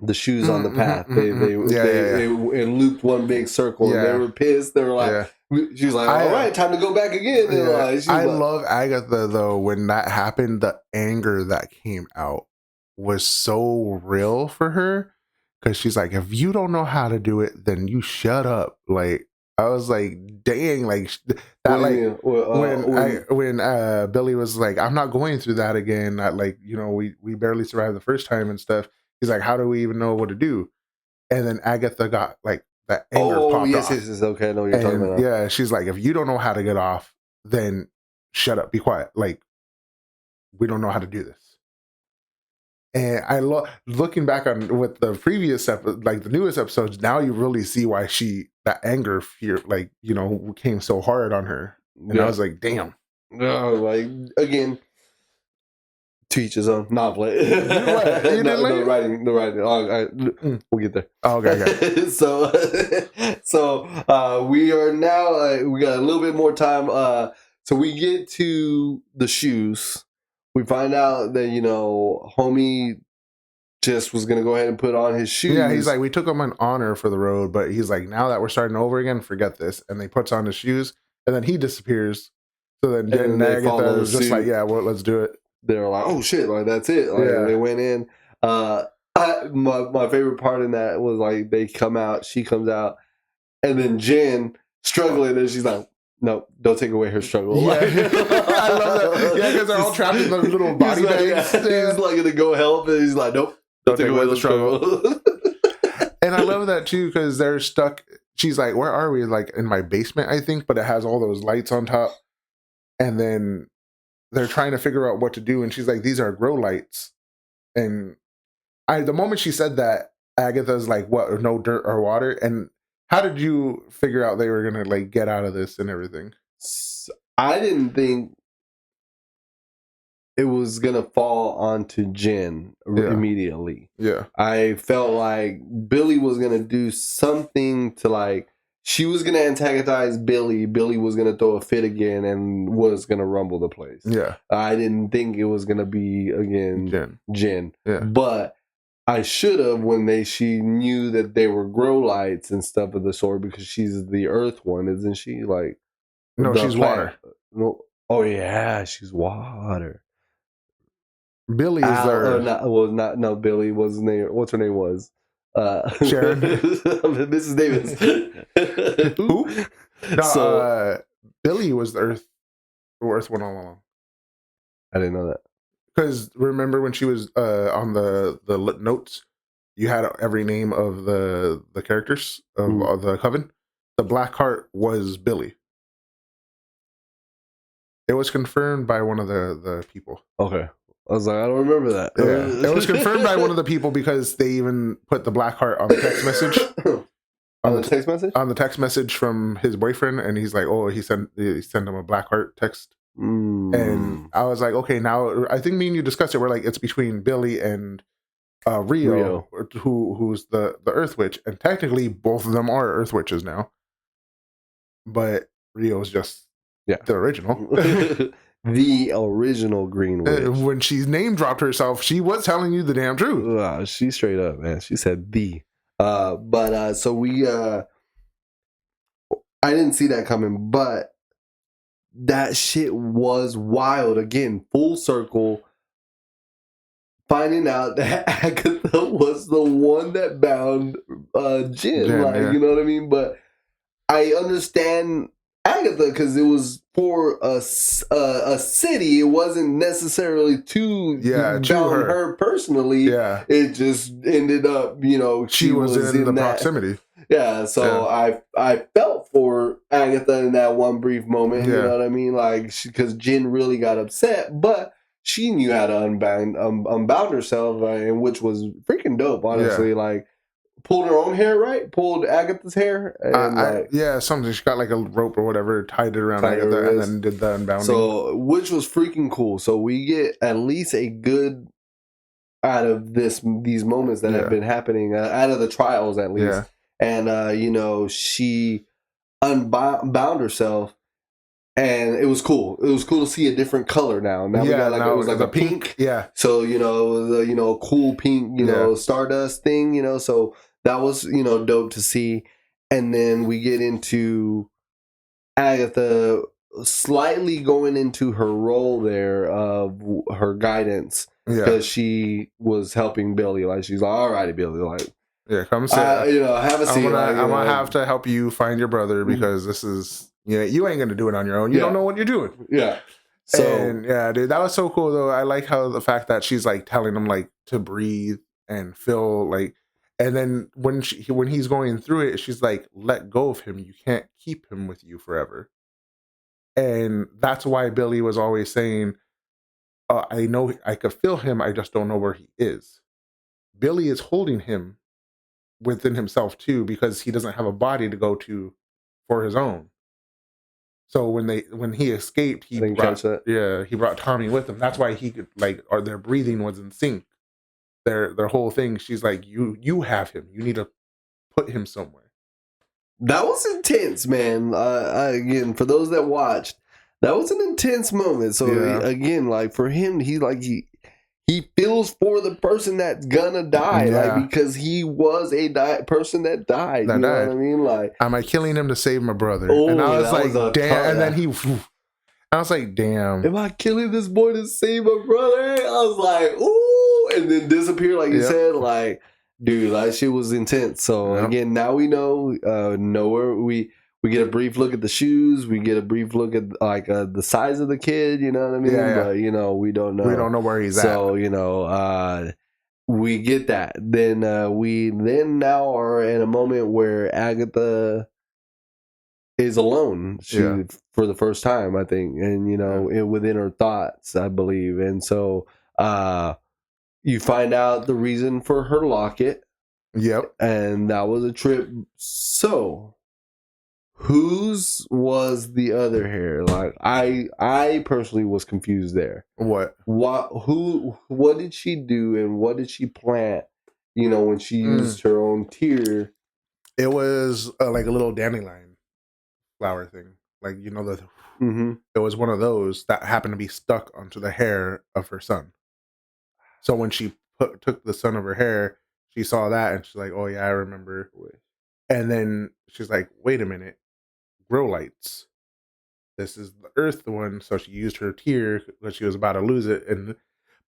The shoes on the path. They looped one big circle, and they were pissed. They were like, she's like, all right, time to go back again. I love Agatha, though. When that happened, the anger that came out was so real for her, because she's like, if you don't know how to do it, then you shut up. Like, I was like, dang, like that, when Billy was like, I'm not going through that again. We barely survived the first time and stuff. He's like, how do we even know what to do? And then Agatha got like that anger popped off. Yes, okay, I know what you're talking about. Yeah, she's like, if you don't know how to get off, then shut up, be quiet. Like, we don't know how to do this. And I love looking back on with the previous episode, like the newest episodes. Now you really see why that anger, fear, like, came so hard on her. And I was like, damn. No, like, again, to each his own. Not play. The writing. We'll get there. Oh, okay. So we are now. We got a little bit more time. So we get to the shoes. We find out that, homie just was going to go ahead and put on his shoes. Yeah, he's like, we took him an honor for the road, but he's like, now that we're starting over again, forget this. And they puts on his shoes, and then he disappears. So then Jen and Agatha was just like, yeah, well, let's do it. They're like, oh shit, like that's it. Like, they went in. My favorite part in that was like they come out, she comes out, and then Jen struggling, and she's like, no, don't take away her struggle. Yeah. I love that. Yeah, because they're all trapped in those little body bags. He's like gonna go help, and he's like, nope, don't take away the struggle. And I love that too, because they're stuck. She's like, where are we? Like in my basement, I think, but it has all those lights on top. And then they're trying to figure out what to do, and she's like, these are grow lights. And the moment she said that, Agatha's like, what? No dirt or water? And how did you figure out they were gonna like get out of this and everything? I didn't think it was gonna fall onto Jen immediately. Yeah, I felt like Billy was gonna do something to, like, she was gonna antagonize Billy. Billy was gonna throw a fit again and was gonna rumble the place. Yeah, I didn't think it was gonna be again Jen. Yeah, but I should have when she knew that they were grow lights and stuff of the sort, because she's the earth one, isn't she? Like, no, she's water. No, oh yeah, she's water. Billy is there. No, Billy was his name. What's her name was? Sharon. Mrs. Davis. Who? No, Billy was the earth one all along. I didn't know that. Because remember when she was on the notes, you had every name of the characters of the coven. The black heart was Billy. It was confirmed by one of the people. Okay. I was like, I don't remember that. Yeah. It was confirmed by one of the people because they even put the black heart on the text message. On the text message? On the text message from his boyfriend, and he's like, oh, he sent him a black heart text. And I was like, okay, now I think me and you discussed it. We're like, it's between Billy and Rio. Who's the Earth Witch, and technically both of them are Earth Witches now. But Rio's just the original. The original Green Witch. When she name dropped herself, she was telling you the damn truth. She straight up, man. She said the. So we I didn't see that coming, but that shit was wild. Again, full circle. Finding out that Agatha was the one that bound Jin. You know what I mean? But I understand Agatha because it was for a city. It wasn't necessarily to bound her personally. Yeah. It just ended up, she was in the proximity. Yeah, so I felt for Agatha in that one brief moment. You know what I mean? Like, because Jin really got upset, but she knew how to unbound herself, and which was freaking dope, honestly. Like, pulled her own hair, right? Pulled Agatha's hair. And something. She got like a rope or whatever, tied it around Agatha, and then did the unbounding. So, which was freaking cool. So we get at least a good out of these moments that have been happening, out of the trials at least. Yeah. And, she unbound herself, and it was cool. It was cool to see a different color now. Now we got it was like a pink. Yeah. So, a cool pink, stardust thing, so that was, dope to see. And then we get into Agatha slightly going into her role there of her guidance, because she was helping Billy. Like, she's like, all righty, Billy, like, come sit. Have a seat. I'm gonna have to help you find your brother, because this is, you ain't gonna do it on your own. You don't know what you're doing. Yeah. So dude, that was so cool though. I like how the fact that she's like telling him like to breathe and feel like, and then when he's going through it, she's like, let go of him. You can't keep him with you forever. And that's why Billy was always saying, I know I could feel him. I just don't know where he is. Billy is holding him within himself too, because he doesn't have a body to go to for his own. So when he escaped, he brought Tommy with him. That's why he could or their breathing was in sync. Their whole thing. She's like, you have him. You need to put him somewhere. That was intense, man. Again, for those that watched, that was an intense moment. So again, like for him, he feels for the person that's gonna die, like, because he was a person that died. You know what I mean? Like, am I killing him to save my brother? And I was like, damn. And then I was like, damn. Am I killing this boy to save my brother? I was like, ooh, and then disappear, like you said, like, dude, that shit was intense. So again, now we know where we get a brief look at the shoes. We get a brief look at like the size of the kid. You know what I mean? But we don't know. We don't know where he's at. So we get that. Then we now are in a moment where Agatha is alone. For the first time, I think, and within her thoughts, I believe. And so you find out the reason for her locket. Yep. And that was a trip. So, whose was the other hair? Like, I personally was confused there. What did she do, and what did she plant, when she used her own tear? It was like a little dandelion flower thing. Like, it was one of those that happened to be stuck onto the hair of her son. So when she took the son of her hair, she saw that and she's like, oh yeah, I remember. And then she's like, wait a minute, grow lights. This is the Earth one. So she used her tear because she was about to lose it.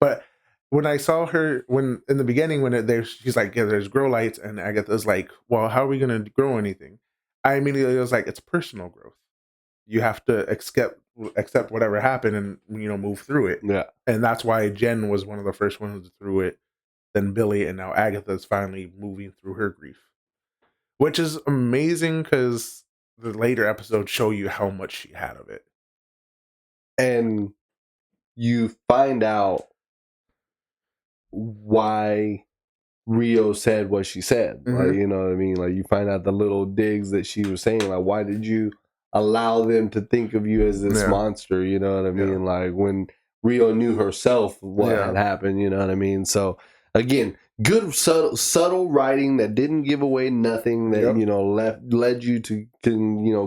But when I saw her, when in the beginning, she's like, yeah, there's grow lights, and Agatha's like, well, how are we gonna grow anything? I immediately was like, it's personal growth. You have to accept whatever happened and move through it. Yeah. And that's why Jen was one of the first ones through it, then Billy, and now Agatha's finally moving through her grief. Which is amazing because the later episodes show you how much she had of it. And you find out why Rio said what she said. Mm-hmm. Like, you know what I mean? Like, you find out the little digs that she was saying. Like, why did you allow them to think of you as this monster? You know what I mean? Like, when Rio knew herself what had happened, you know what I mean? So, again, good subtle writing that didn't give away nothing, that led you to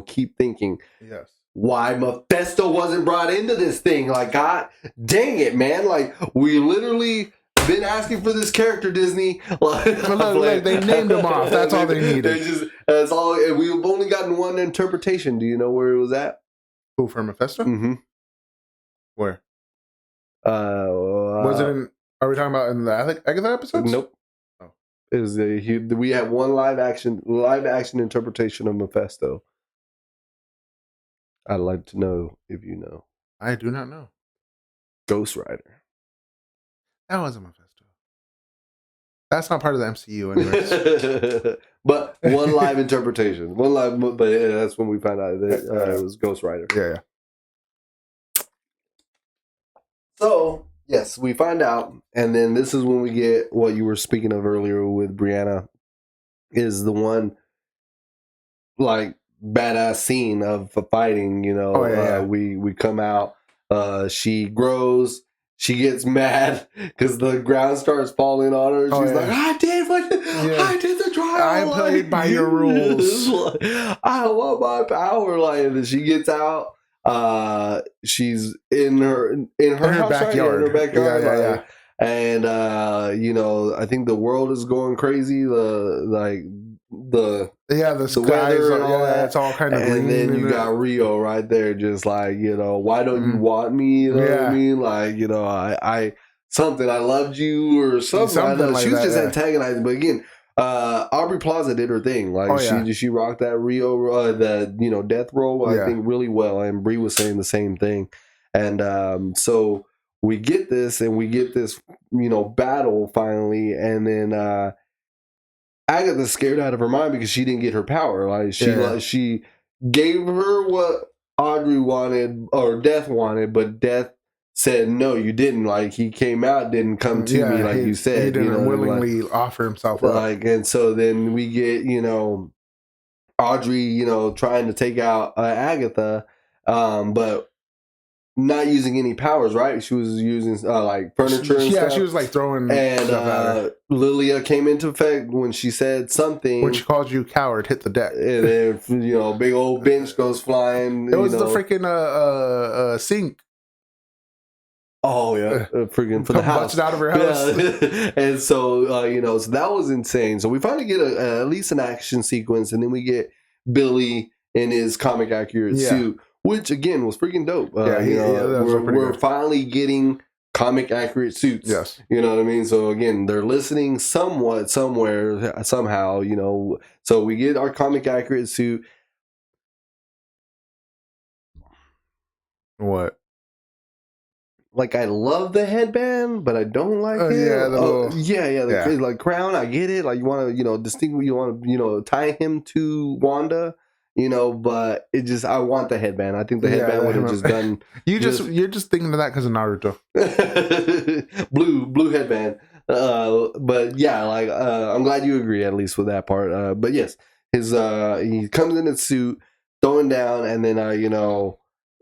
keep thinking. Yes. Why Mephisto wasn't brought into this thing? Like, God dang it, man! Like, we literally been asking for this character, Disney. Look, they named him off. That's all they needed. That's all. We've only gotten one interpretation. Do you know where it was at? Who, for Mephisto? Mm-hmm. Where? Was it in? Are we talking about in the Agatha episodes? Nope. Oh, we had one live action interpretation of Mephisto. I'd like to know if you know. I do not know. Ghost Rider. That wasn't Mephisto. That's not part of the MCU, anyways. But one live interpretation. But that's when we found out that it was Ghost Rider. Yeah. So, yes, we find out. And then this is when we get what you were speaking of earlier with Brianna. Is the one, like, badass scene of fighting, we come out, she grows, she gets mad because the ground starts falling on her. She's like, I did the trial. I played by your rules. I want my power. Like, and then she gets out. She's in her backyard. In her backyard. Yeah. And I think the world is going crazy. The skies and all that. It's all kind of and then you got Rio right there, just like, why don't you want me? You know what I mean? Like, I something, I loved you or something like she was just antagonizing. But again, Aubrey Plaza did her thing. Like, she rocked that Rio death roll, I think, really well. And Brie was saying the same thing. And so we get this battle finally, and then Agatha's scared out of her mind because she didn't get her power. Like, she gave her what Audrey wanted or Death wanted, but Death said, no, you didn't. Like, he came out, didn't come to me like you said. He didn't willingly offer himself up. Like, and so then we get, Audrey, trying to take out Agatha, but not using any powers, right? She was using like furniture and stuff. She was like throwing stuff at her. Lilia came into effect when she said something. When she called you coward, hit the deck. And then, big old bench goes flying. It was the freaking sink. Oh, yeah. Freaking for the house. Busted out of her house. Yeah. And so, so that was insane. So we finally get at least an action sequence, and then we get Billy in his comic accurate suit, which again was freaking dope. We're finally getting comic accurate suits. Yes. You know what I mean? So again, they're listening somewhat, somewhere, somehow, so we get our comic accurate suit. What? Like, I love the headband, but I don't like it. The like crown. I get it. Like, you want to, distinguish. You want to, tie him to Wanda. But it just, I want the headband. I think the headband would have just done. You're just thinking of that because of Naruto. blue headband. But yeah, like, I'm glad you agree at least with that part. But yes, he comes in his suit, throwing down, and then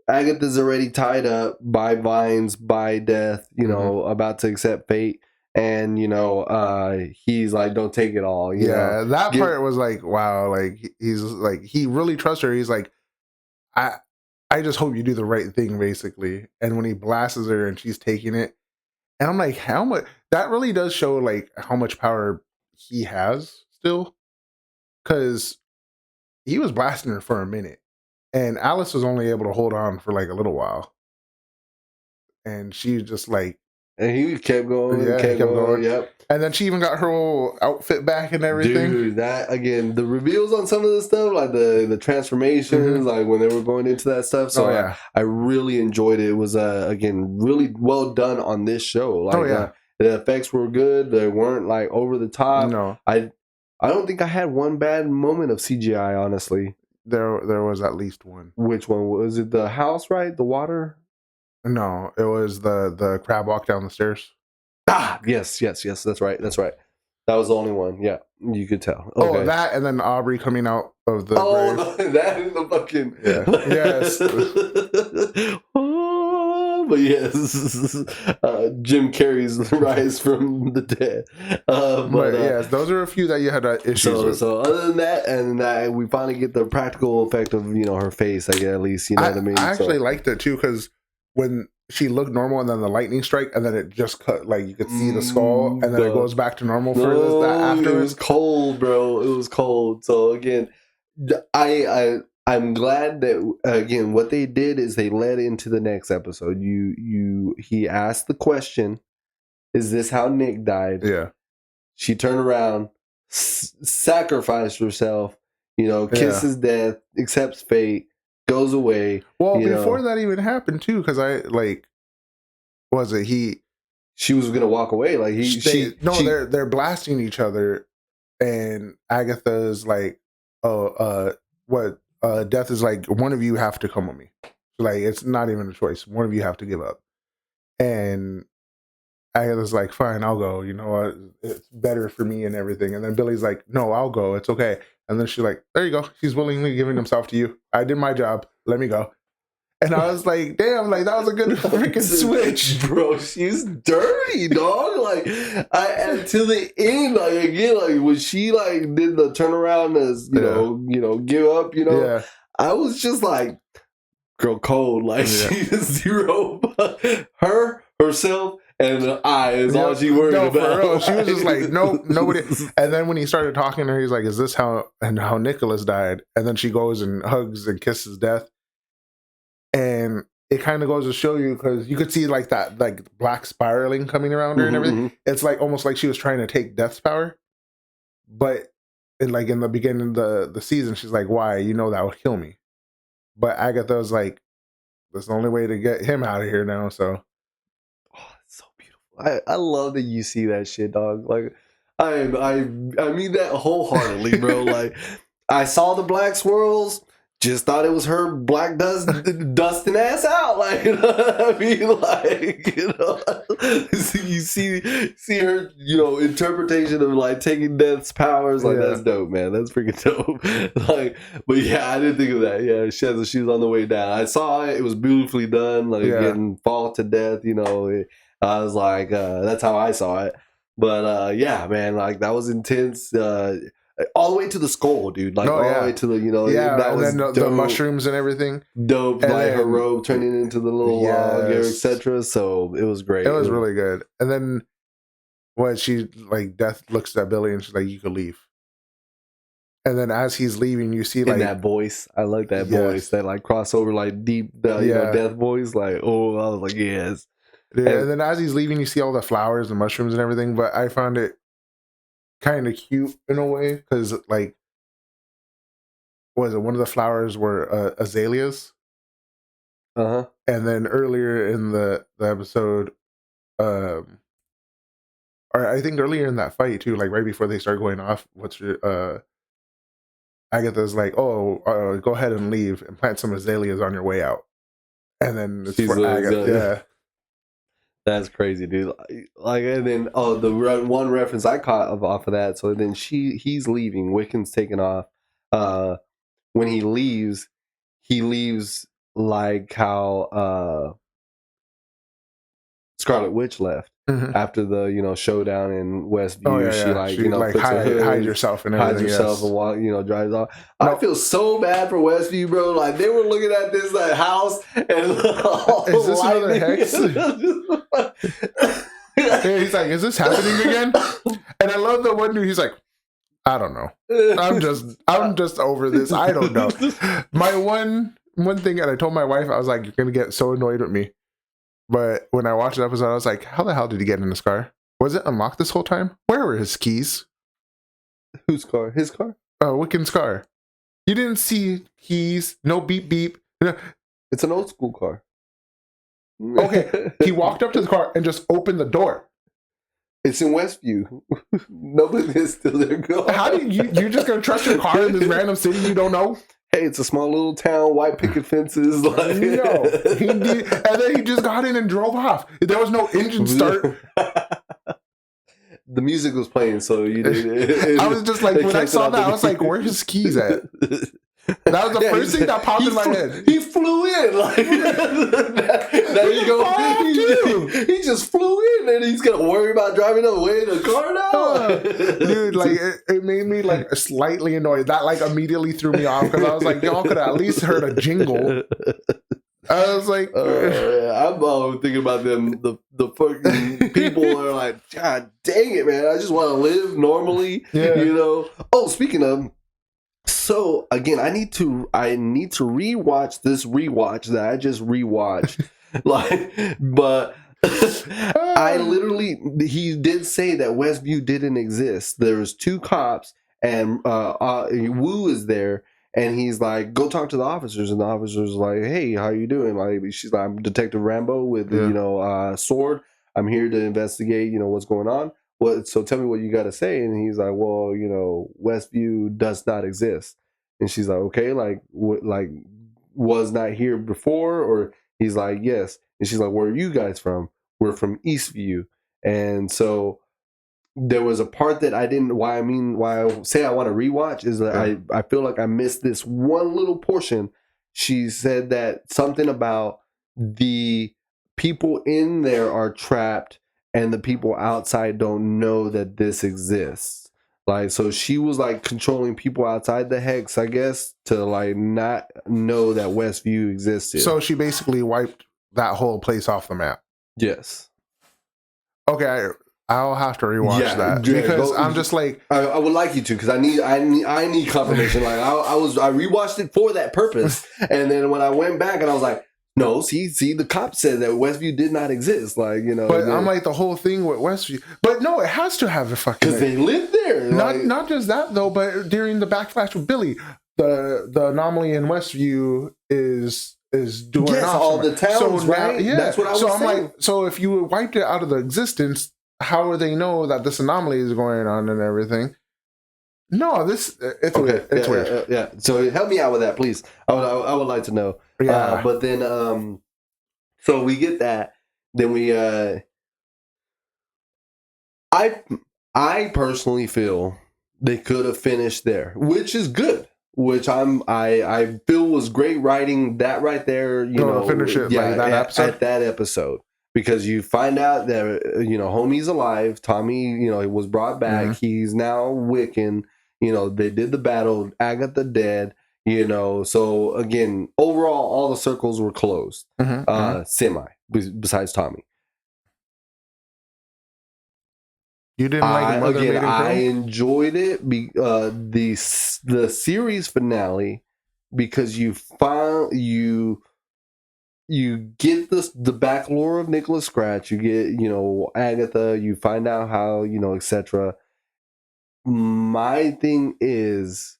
Agatha's already tied up by vines, by Death, about to accept fate. And, he's like, don't take it all. That part was like, wow. Like, he's like, he really trusts her. He's like, I just hope you do the right thing, basically. And when he blasts her and she's taking it, and I'm like, how much? that really does show like how much power he has still, because he was blasting her for a minute, and Alice was only able to hold on for like a little while, and she just like, and he kept going, yeah, kept going. Yep. And then she even got her whole outfit back and everything. Dude, that again, the reveals on some of this stuff, like the transformations, like when they were going into that stuff. So yeah. I really enjoyed it. It was again really well done on this show. Like the effects were good. They weren't like over the top. No, I don't think I had one bad moment of CGI. Honestly, there was at least one. Which one was it? The house, right? The water. No, it was the crab walk down the stairs. Ah, yes. That's right. That was the only one. Yeah, you could tell. Okay. Oh, that, and then Aubrey coming out of the grave. That is the fucking yes. But yes, Jim Carrey's rise from the dead. But yes, those are a few that you had issues with. So other than that, and that we finally get the practical effect of her face. I guess at least what I mean. I actually liked it too, because when she looked normal and then the lightning strike and then it just cut, like you could see the skull and then it goes back to normal for that after. It was cold, bro. It was cold. So again, I'm glad that again what they did is they led into the next episode. He asked the question, "Is this how Nick died?" Yeah. She turned around, sacrificed herself. Kisses death, accepts fate. Goes away. Well, before that even happened too, because she was gonna walk away. Like they're blasting each other, and Agatha's like, death is like, one of you have to come with me. Like, it's not even a choice. One of you have to give up. And Agatha's like, fine, I'll go. You know what? It's better for me and everything. And then Billy's like, no, I'll go. It's okay. And then she's like, there you go. He's willingly giving himself to you. I did my job. Let me go. And I was like, damn, like that was a good freaking switch. Bro, she's dirty, dog. Like, until the end, like again, like when she like did the turnaround as give up, I was just like, girl, cold. Like she's zero. Herself. And the eye is all she worried about. For real. She was just like, nope, nobody. And then when he started talking to her, he's like, is this how Nicholas died? And then she goes and hugs and kisses death. And it kind of goes to show you, because you could see like that like black spiraling coming around her and everything. It's like almost like she was trying to take death's power. But in the beginning of the season, she's like, why? That would kill me. But Agatha was like, that's the only way to get him out of here now, so. I love that you see that shit, dog. Like, I mean that wholeheartedly, bro. Like, I saw the black swirls, just thought it was her black dusting ass out. Like, I mean, like, you see her, interpretation of like taking death's powers. Like, that's dope, man. That's freaking dope. Like, but yeah, I didn't think of that. Yeah, she was on the way down. I saw it. It was beautifully done. Like, getting fall to death. I was like, that's how I saw it. But yeah, man, like that was intense. All the way to the skull, dude. Like all the way to the, that was then the mushrooms and everything. Dope. And like her robe turning into the little log, etc. So it was great. It was really good. And then when she like Death looks at Billy and she's like, you can leave. And then as he's leaving, you see like that voice. I like that voice. That like crossover, like deep, Death voice. Like, oh, I was like, yes. Yeah, and then as he's leaving, you see all the flowers and mushrooms and everything. But I found it kind of cute in a way, because like, one of the flowers were azaleas. And then earlier in the episode, or I think earlier in that fight too, like right before they start going off, Agatha's like, go ahead and leave and plant some azaleas on your way out. And then it's for Agatha. Yeah. That's crazy, dude. Like, and then the one reference I caught off of that. So then he's leaving. Wiccan's taking off. When he leaves like how Scarlet Witch left after the showdown in Westview. She hides herself and everything. Hides herself and walk, drives off. I feel so bad for Westview, bro. Like they were looking at this house and is this another hex? And he's like, is this happening again? And I love the one dude, he's like, I don't know. I'm just over this. I don't know. My one thing, and I told my wife, I was like, you're gonna get so annoyed with me. But when I watched the episode, I was like, how the hell did he get in his car? Was it unlocked this whole time? Where were his keys? Whose car? His car? Wiccan's car. You didn't see keys, no beep beep. It's an old school car. Okay, he walked up to the car and just opened the door. It's in Westview. Nobody is still there. How do you're just gonna trust your car in this random city you don't know? Hey, it's a small little town, white picket fences. Like. No, he did, and then he just got in and drove off. There was no engine start. The music was playing, so you did. I was just like, when I saw that, I was like, where's his keys at? That was the first thing that popped in my head. He flew in. Like, there you go. He just flew in, and he's going to worry about driving away in the car now? Dude, like, it made me, like, slightly annoyed. That, like, immediately threw me off, because I was like, y'all could have at least heard a jingle. I was like... I'm always thinking about them, the fucking people are like, God dang it, man. I just want to live normally, you know? Oh, speaking of... So again, I need to rewatch this rewatch that I just rewatched. But I literally, he did say that Westview didn't exist. There was 2 cops, and Wu is there, and he's like, go talk to the officers, and the officers like, hey, how you doing? Like, she's like, I'm Detective Rambo with sword. I'm here to investigate, what's going on. Well, so tell me what you got to say. And he's like, well, Westview does not exist. And she's like, okay, was not here before? Or he's like, yes. And she's like, where are you guys from? We're from Eastview. And so there was a part that I didn't, why I say I want to rewatch is that I feel like I missed this one little portion. She said that something about the people in there are trapped and the people outside don't know that this exists. Like, so she was like controlling people outside the hex, I guess, to like not know that Westview existed. So she basically wiped that whole place off the map. Yes. Okay, I'll have to rewatch that because I'm just like, I would like you to, because I need confirmation. Like I rewatched it for that purpose, and then when I went back and I was like, no, see, the cop said that Westview did not exist. Like, But I'm like, the whole thing with Westview. But no, it has to have a fucking... Because they live there. Not just that, though, but during the backflash with Billy, the anomaly in Westview is doing... Yes, all the towns, right? Yeah. That's what I was saying. I'm like, so if you wiped it out of the existence, how would they know that this anomaly is going on and everything? No, it's weird. It's weird. Yeah. So help me out with that, please. I would like to know. Yeah. But then, so we get that. Then we, I personally feel they could have finished there, which is good. Which I feel was great writing that right there. Finish it like that episode. At that episode. Because you find out that, homie's alive. Tommy, he was brought back. Mm-hmm. He's now Wiccan. They did the battle. Agatha dead. So again, overall, all the circles were closed. Mm-hmm. Semi, besides Tommy. You didn't like Mother Maiden Pearl? I enjoyed it. The series finale, because you get the back lore of Nicholas Scratch. You get Agatha. You find out how etc. My thing is,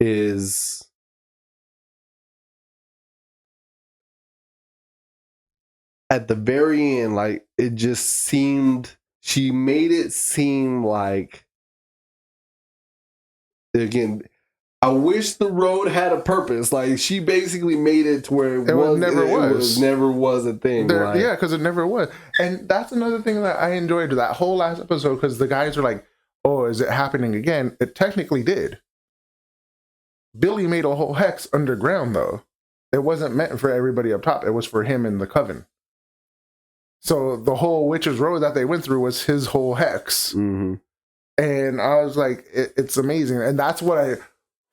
is at the very end, like, it just seemed, she made it seem like, again, I wish the road had a purpose. Like, she basically made it to where it never was a thing. Yeah, because it never was. And that's another thing that I enjoyed that whole last episode, because the guys are like, oh, is it happening again? It technically did. Billy made a whole hex underground, though. It wasn't meant for everybody up top. It was for him and the Coven. So the whole Witch's Road that they went through was his whole hex. Mm-hmm. And I was like, it's amazing. And that's what I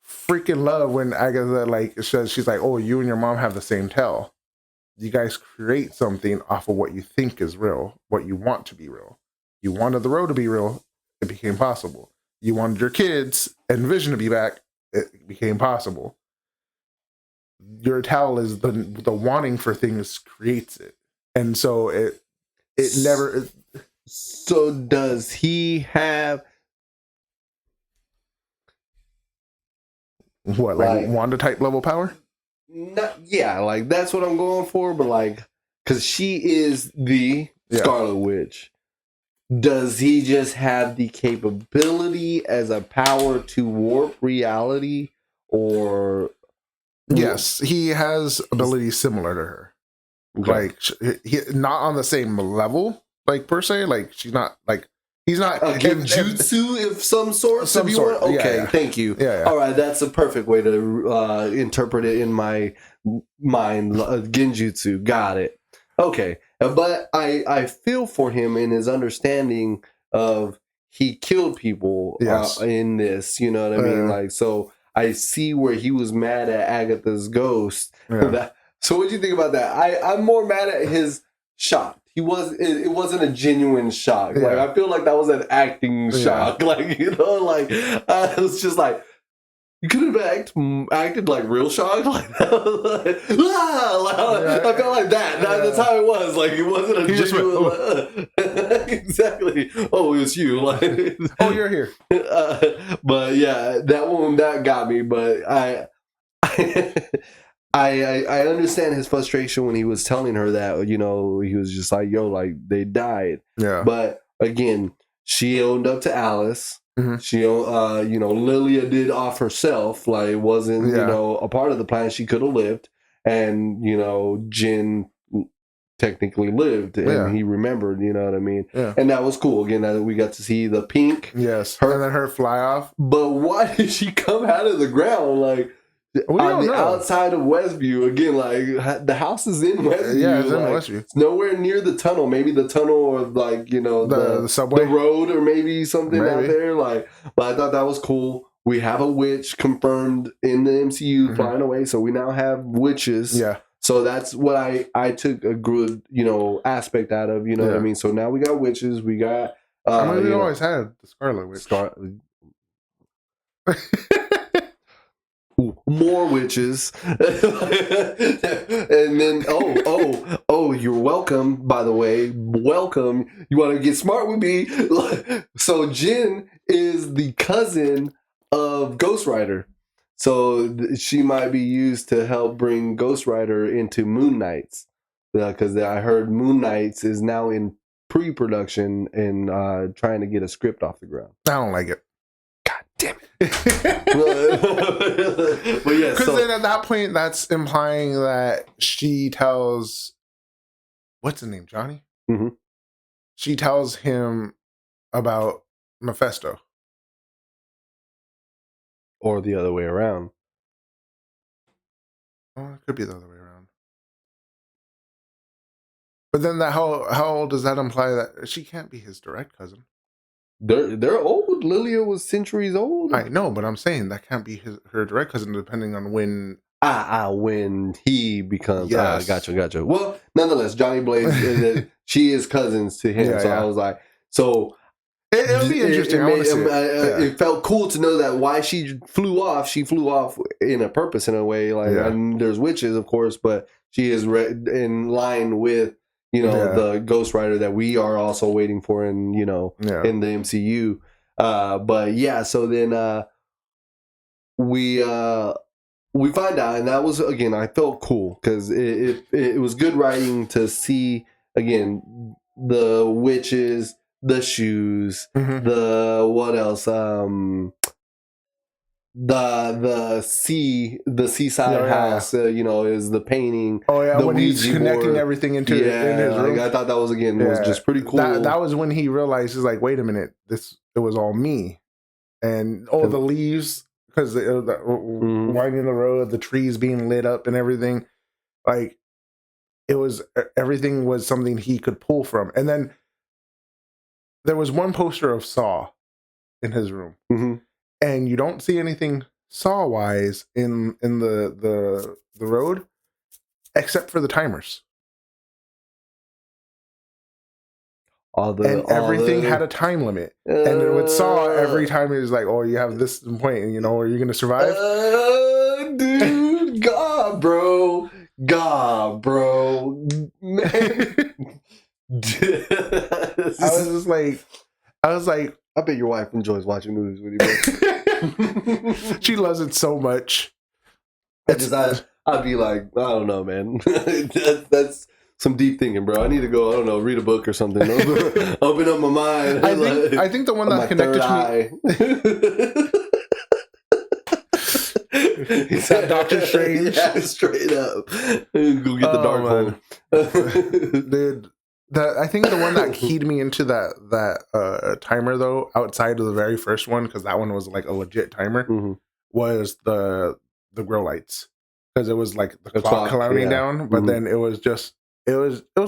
freaking love when Agatha, like, she's like, oh, you and your mom have the same tail. you guys create something off of what you think is real, what you want to be real. You wanted the road to be real, it became possible. You wanted your kids and Vision to be back, it became possible. Your towel is the wanting for things creates it, and so it never. So does he have what, like Wanda type level power? Yeah, like that's what I'm going for. But like, because she is the Scarlet Witch. Does he just have the capability as a power to warp reality, or yes, he has abilities similar to her. Okay. Like he not on the same level, like per se. Like she's not like he's not a genjutsu of some sort. Some sort. Okay, thank you. Yeah. All right, that's a perfect way to interpret it in my mind. Genjutsu, got it. Okay, but I feel for him in his understanding of he killed people in this. You know what I mean? Like, so I see where he was mad at Agatha's ghost. Yeah. So what do you think about that? I'm more mad at his shock. It wasn't a genuine shock. Yeah. Like I feel like that was an acting shock. Like, you know, like it was just like you could have acted like real shock. Like, I felt like that. That's how it was. Like it wasn't a genuine. Exactly. Oh, it was you. Like, oh, you're here. But yeah, that got me. But I understand his frustration when he was telling her that, you know, he was just like, yo, like they died. Yeah. But again, she owned up to Alice. Mm-hmm. She, you know, Lilia did off herself. Like it wasn't, you know, a part of the plan. She could have lived. And, you know, Jin technically lived and he remembered, you know what I mean? Yeah. And that was cool. Again, that we got to see the pink. Yes. And then her fly off. But why did she come out of the ground? Like, on the outside of Westview, again, like the house is in Westview. Yeah, it's in like, Westview. It's nowhere near the tunnel. Maybe the tunnel, or like, you know, the subway, the road, or maybe something out there. Like, but I thought that was cool. We have a witch confirmed in the MCU flying away, so we now have witches. Yeah. So that's what I took a good, you know, aspect out of. You know what I mean? So now we got witches. We got. I mean, we always had the Scarlet Witch. More witches. And then you're welcome, by the way. Welcome. You want to get smart with me? So Jin is the cousin of Ghost Rider. So she might be used to help bring Ghost Rider into Moon Knights. Because I heard Moon Knights is now in pre-production and trying to get a script off the ground. I don't like it. Damn it. But yeah, because then at that point that's implying that she tells what's his name, Johnny? Mm-hmm. She tells him about Mephisto. Or the other way around. Oh, it could be the other way around. But then that how does that imply that she can't be his direct cousin? They're old. Lilia was centuries old. I know, but I'm saying that can't be her direct cousin, depending on when. When he becomes. Yes. Gotcha. Well, nonetheless, Johnny Blaze, she is cousins to him. I was like, so it'll be interesting. It felt cool to know that why she flew off in a purpose, in a way. Like, and there's witches, of course, but she is in line with, you know, the Ghost Rider that we are also waiting for in, you know, in the MCU. But yeah, so then we find out, and that was, again, I felt cool because it was good writing to see, again, the witches, the shoes, the what else, the seaside house, you know, is the painting. Oh yeah, when he's connecting everything into in his room. Like, I thought that was was just pretty cool. That was when he realized, he's like, wait a minute, it was all me, and the leaves, because winding the road, the trees being lit up and everything, like everything was something he could pull from. And then there was one poster of Saw in his room. And you don't see anything Saw-wise in the road, except for the timers. everything had a time limit. And with Saw, every time it was like, oh, you have this point, and are you going to survive? Dude, God, bro, man. I was like, I bet your wife enjoys watching movies with you, bro. She loves it so much. I'd be like, I don't know, man. That's some deep thinking, bro. I need to go, I don't know, read a book or something. Open up my mind. I think the one that connected to me. Is that Doctor Strange? Yeah, straight up. Go get the dark one. Dude, I think the one that keyed me into that timer, though, outside of the very first one, because that one was like a legit timer, was the grow lights. Because it was like the clock counting down, but then it was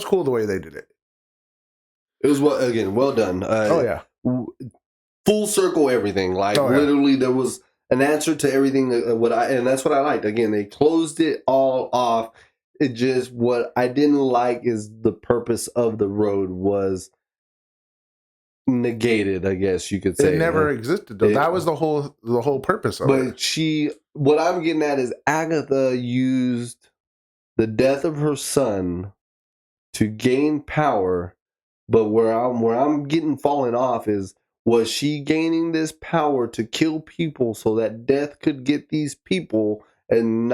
cool the way they did it. It was well done. Oh yeah, full circle everything. Like literally, there was an answer to everything. And that's what I liked. Again, they closed it all off. It just, what I didn't like is the purpose of the road was negated, I guess you could say. It never existed though. That was the whole purpose of it. But what I'm getting at is Agatha used the death of her son to gain power, but where I'm getting fallen off is, was she gaining this power to kill people so that death could get these people and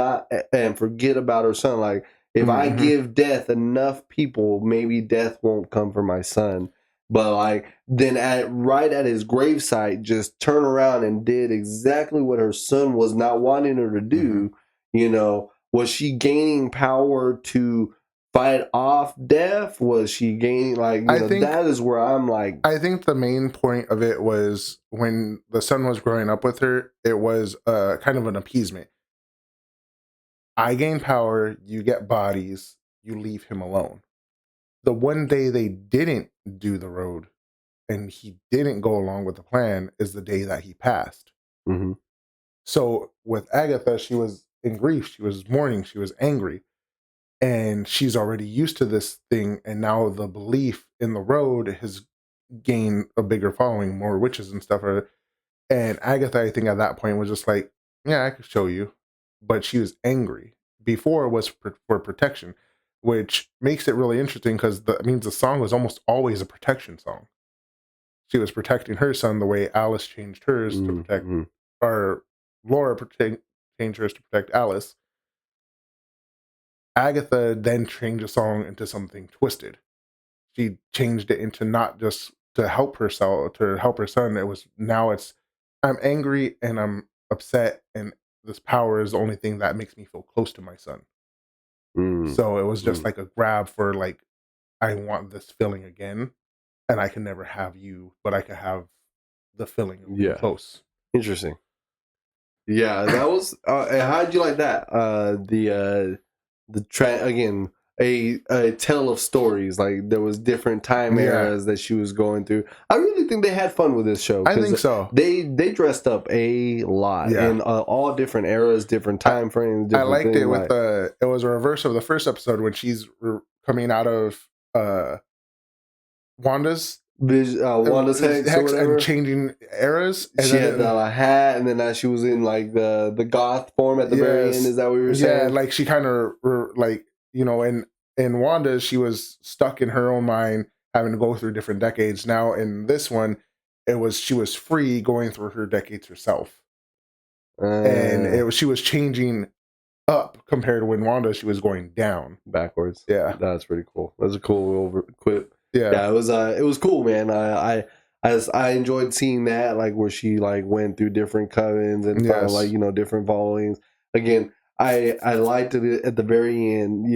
forget about her son? Like, if I give death enough people, maybe death won't come for my son. But like, then right at his gravesite, just turn around and did exactly what her son was not wanting her to do. Was she gaining power to fight off death? Was she gaining, like, I think that is where I'm like, I think the main point of it was when the son was growing up with her, it was kind of an appeasement. I gain power, you get bodies, you leave him alone. The one day they didn't do the road and he didn't go along with the plan is the day that he passed. So with Agatha, she was in grief, she was mourning, she was angry. And she's already used to this thing, and now the belief in the road has gained a bigger following, more witches and stuff. And Agatha, I think at that point was just like, yeah, I could show you. But she was angry. Before it was for protection, which makes it really interesting because that means the song was almost always a protection song. She was protecting her son the way Alice changed hers to protect, or Laura changed hers to protect Alice. Agatha then changed the song into something twisted. She changed it into not just to help herself, to help her son. It's I'm angry and I'm upset, and this power is the only thing that makes me feel close to my son. So it was just like a grab for, like, I want this feeling again, and I can never have you, but I can have the feeling of being close. Interesting. Yeah, that was. How'd you like that? Again, a tale of stories. Like, there was different time eras that she was going through. I really think they had fun with this show. I think so. They dressed up a lot in all different eras, different time frames. I liked it with it was a reverse of the first episode when she's coming out of Wanda's hex and changing eras. And she had the hat, and then now she was in like the goth form at the very end. Is that what you were saying? Yeah, like she kind of like, in Wanda, she was stuck in her own mind, having to go through different decades. Now in this one, she was free going through her decades herself, and she was changing up compared to when Wanda, she was going down backwards. Yeah, that's pretty cool. That's a cool little quip. Yeah, it was cool, man. I enjoyed seeing that, like, where she like went through different covens and found, like, different followings. Again, I liked it at the very end.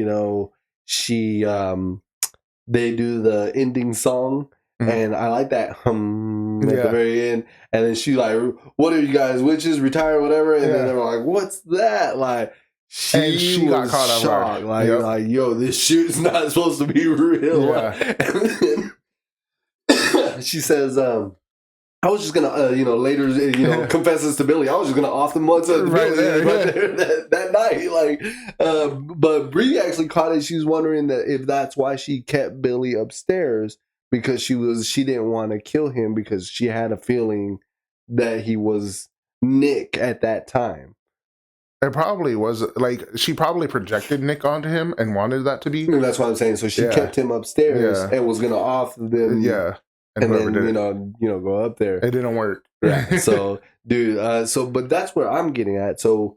She they do the ending song, and I like that at the very end. And then she like, "What are you guys, witches, retire, whatever?" And then they were like, "What's that?" Like, she got caught off guard. Like, yo, this shit's not supposed to be real. Yeah. And then she says, I was just gonna, later, confess this to Billy. I was just gonna off them once at Billy there that night. Like, but Bree actually caught it. She was wondering that if that's why she kept Billy upstairs, because she didn't want to kill him because she had a feeling that he was Nick at that time. It probably was like she probably projected Nick onto him and wanted that to be. And that's what I'm saying. So she kept him upstairs and was gonna off them. Yeah. And then you know go up there. It didn't work. Yeah. So dude, but that's where I'm getting at. So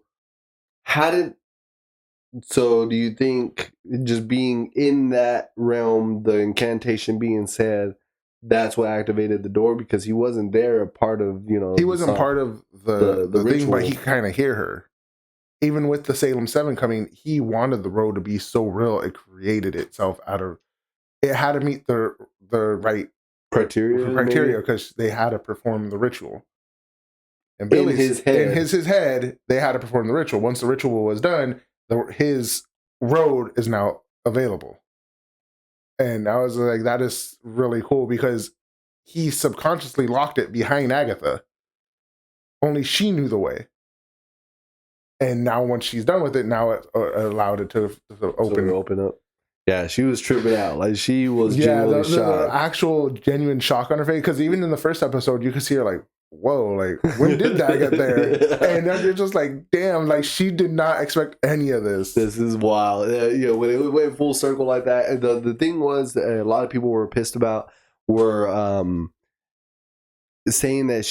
do you think just being in that realm, the incantation being said, that's what activated the door? Because he wasn't there a part of, he wasn't part of the thing, but he kind of hear her. Even with the Salem 7 coming, he wanted the road to be so real, it created itself it had to meet the right criteria because they had to perform the ritual. And Billy's in his head, they had to perform the ritual. Once the ritual was done, his road is now available. And I was like, that is really cool because he subconsciously locked it behind Agatha. Only she knew the way. And now once she's done with it, now it allowed it to open up. Yeah, she was tripping out. Like she was genuinely shocked. The actual genuine shock on her face. Because even in the first episode, you could see her like, whoa, like when did that get there? And then you're just like, damn, like she did not expect any of this. This is wild. When it went full circle like that, the thing was that a lot of people were pissed about were saying that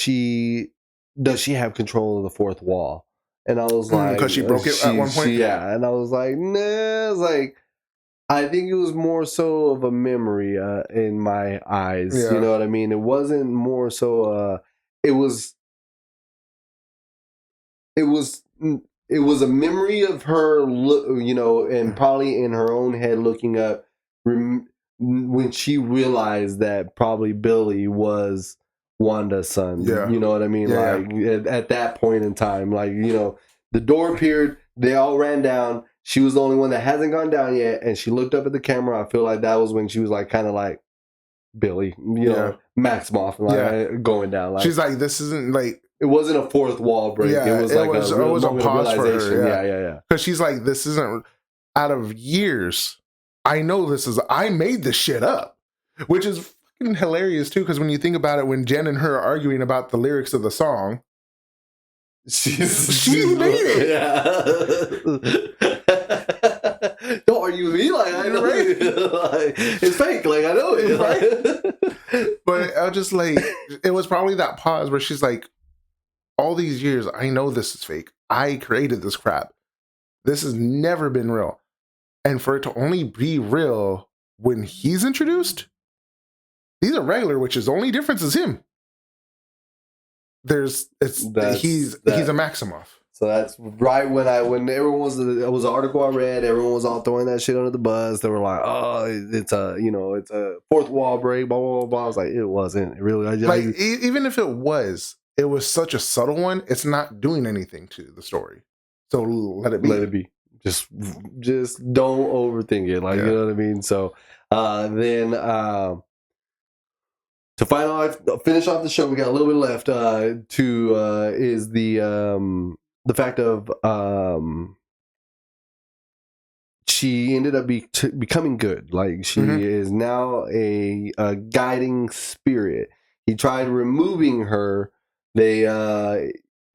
does she have control of the fourth wall? And I was like, because she broke it at one point. And I was like, nah. It's like, I think it was more so of a memory in my eyes. You know what I mean? It wasn't more so. It was a memory of her, and probably in her own head looking up when she realized that probably Billy was Wanda's son. You know what I mean? At that point in time, the door appeared, they all ran down. She was the only one that hasn't gone down yet, and she looked up at the camera. I feel like that was when she was like kind of like Billy, Maximoff, going down. Like, she's like, this isn't like, it wasn't a fourth wall break. Yeah, it was a pause for her. Yeah. Because she's like, this isn't out of years. I know I made this shit up, which is fucking hilarious too. Because when you think about it, when Jen and her are arguing about the lyrics of the song, she made it. Yeah. Don't argue with me, like I know like, it's fake. Like I know it, right? But I was just like, it was probably that pause where she's like, all these years, I know this is fake. I created this crap. This has never been real. And for it to only be real when he's introduced, he's a regular, which is the only difference is him. He's a Maximoff. So that's right when everyone was an article I read, everyone was all throwing that shit under the bus. They were like, "Oh, it's a fourth wall break." Blah blah blah. I was like, it wasn't. It really. Even if it was such a subtle one. It's not doing anything to the story. So let it be. Let it be. Just don't overthink it. Like you know what I mean. So then to finish off the show, we got a little bit left. Is the fact of she ended up becoming good. Like she is now a guiding spirit. He tried removing her.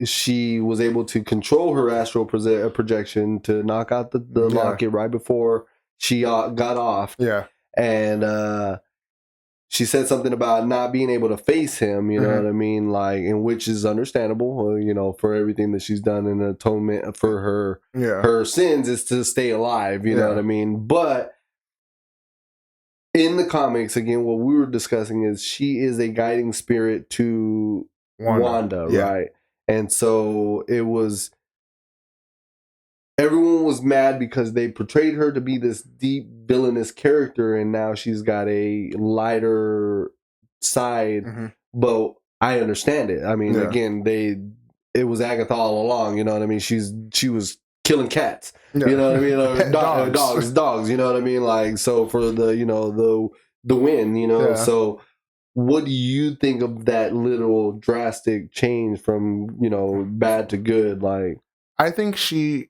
She was able to control her astral projection to knock out the locket right before she got off. Yeah, and she said something about not being able to face him, you know what I mean? Like, and which is understandable, for everything that she's done in atonement for her sins is to stay alive, you know what I mean? But in the comics, again, what we were discussing is she is a guiding spirit to Wanda, right? And so everyone was mad because they portrayed her to be this deep villainous character, and now she's got a lighter side. But I understand it. I mean, again, it was Agatha all along. You know what I mean? She was killing cats. You know what I mean? Dogs. You know what I mean? Like, so for the win. So. What do you think of that little drastic change from bad to good? Like, I think she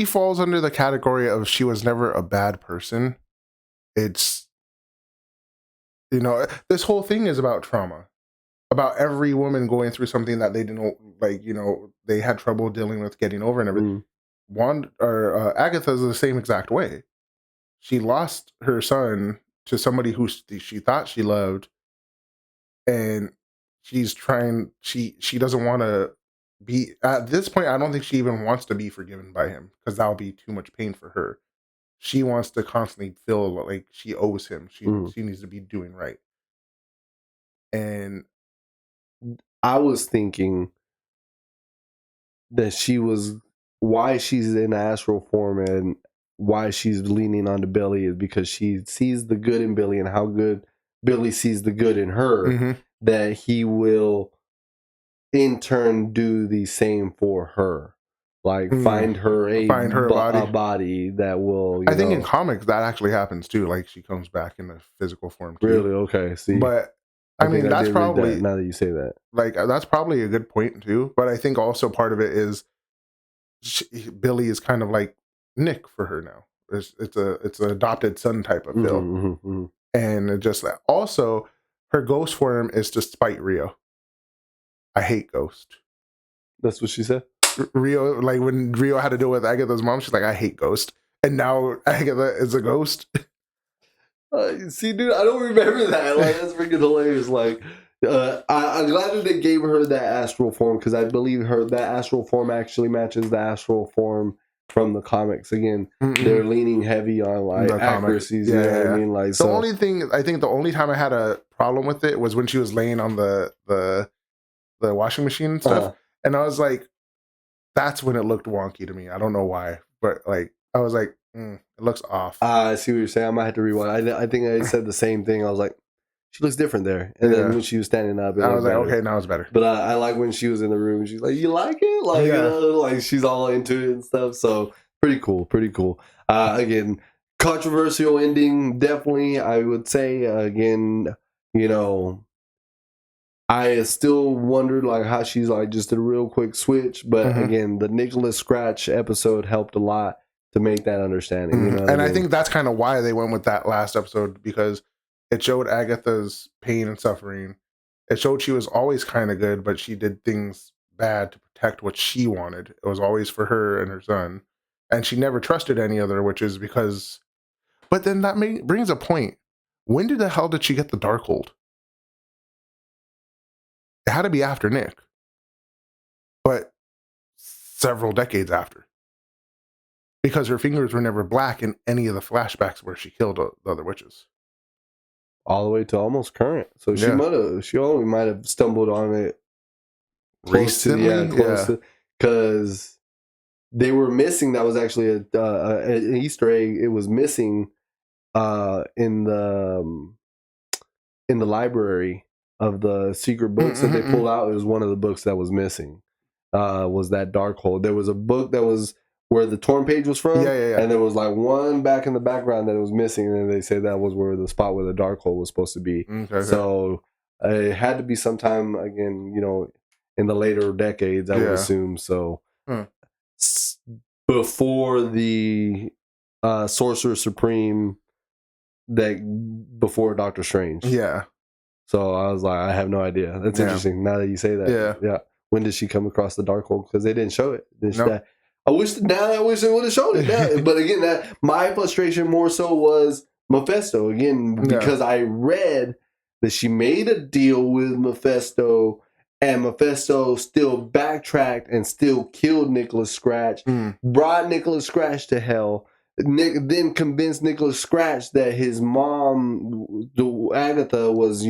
falls under the category of she was never a bad person. It's You know, this whole thing is about trauma, about every woman going through something that they didn't like. You know, they had trouble dealing with getting over and everything. Agatha's the same exact way. She lost her son to somebody who she thought she loved, and she's trying. She doesn't want to be at this point. I don't think she even wants to be forgiven by him because that'll be too much pain for her. She wants to constantly feel like she owes him. She needs to be doing right. And I was thinking that why she's in astral form and why she's leaning on to Billy is because she sees the good in Billy and how good Billy sees the good in her, that he will in turn do the same for her. Like find her a body that will. I think in comics that actually happens too. Like she comes back in a physical form too. Really? Okay. See, but I mean that's probably now that you say that. Like that's probably a good point too. But I think also part of it is Billy is kind of like Nick for her now. It's an adopted son type of feel, and it just that. Also, her ghost form is to spite Rio. I hate Ghost. That's what she said. Rio, like when Rio had to deal with Agatha's mom, she's like, I hate Ghost, and now Agatha is a ghost. See, dude, I don't remember that. Like that's freaking hilarious. Like. I'm glad that they gave her that astral form because I believe that astral form actually matches the astral form from the comics. Again, they're leaning heavy on like accuracies. You know what I mean? Like only thing I think the only time I had a problem with it was when she was laying on the washing machine and stuff, and I was like, that's when it looked wonky to me. I don't know why, but like I was like, it looks off. I see what you're saying. I might have to rewind. I think I said the same thing. I was like, she looks different there. And then when she was standing up, I was like, okay, now it's better. But I like when she was in the room. She's like, you like it? Like, like she's all into it and stuff. So pretty cool. Again, controversial ending. Definitely, I would say, again, you know, I still wondered like how she's like just did a real quick switch. But again, the Nicholas Scratch episode helped a lot to make that understanding. You know and I think that's kind of why they went with that last episode, because it showed Agatha's pain and suffering. It showed she was always kind of good, but she did things bad to protect what she wanted. It was always for her and her son. And she never trusted any other, which is because... But then that brings a point. When the hell did she get the Darkhold? It had to be after Nick. But several decades after. Because her fingers were never black in any of the flashbacks where she killed the other witches. All the way to almost current. So she only might have stumbled on it recently, because they were missing. That was actually an Easter egg. It was missing in the library of the secret books that they pulled out. It was one of the books that was missing. Was that Darkhold? There was a book that was where the torn page was from, and there was like one back in the background that it was missing, and they said that was where the spot where the Darkhold was supposed to be. So it had to be sometime again, you know, in the later decades, I would assume. So before the Sorcerer Supreme, before Doctor Strange. Yeah. So I was like, I have no idea. That's interesting. Now that you say that, yeah. When did she come across the Darkhold? Because they didn't show it. I wish they would have shown it. But again, my frustration more so was Mephisto. Again, because I read that she made a deal with Mephisto, and Mephisto still backtracked and still killed Nicholas Scratch, brought Nicholas Scratch to hell. Nick then convinced Nicholas Scratch that his mom, Agatha, was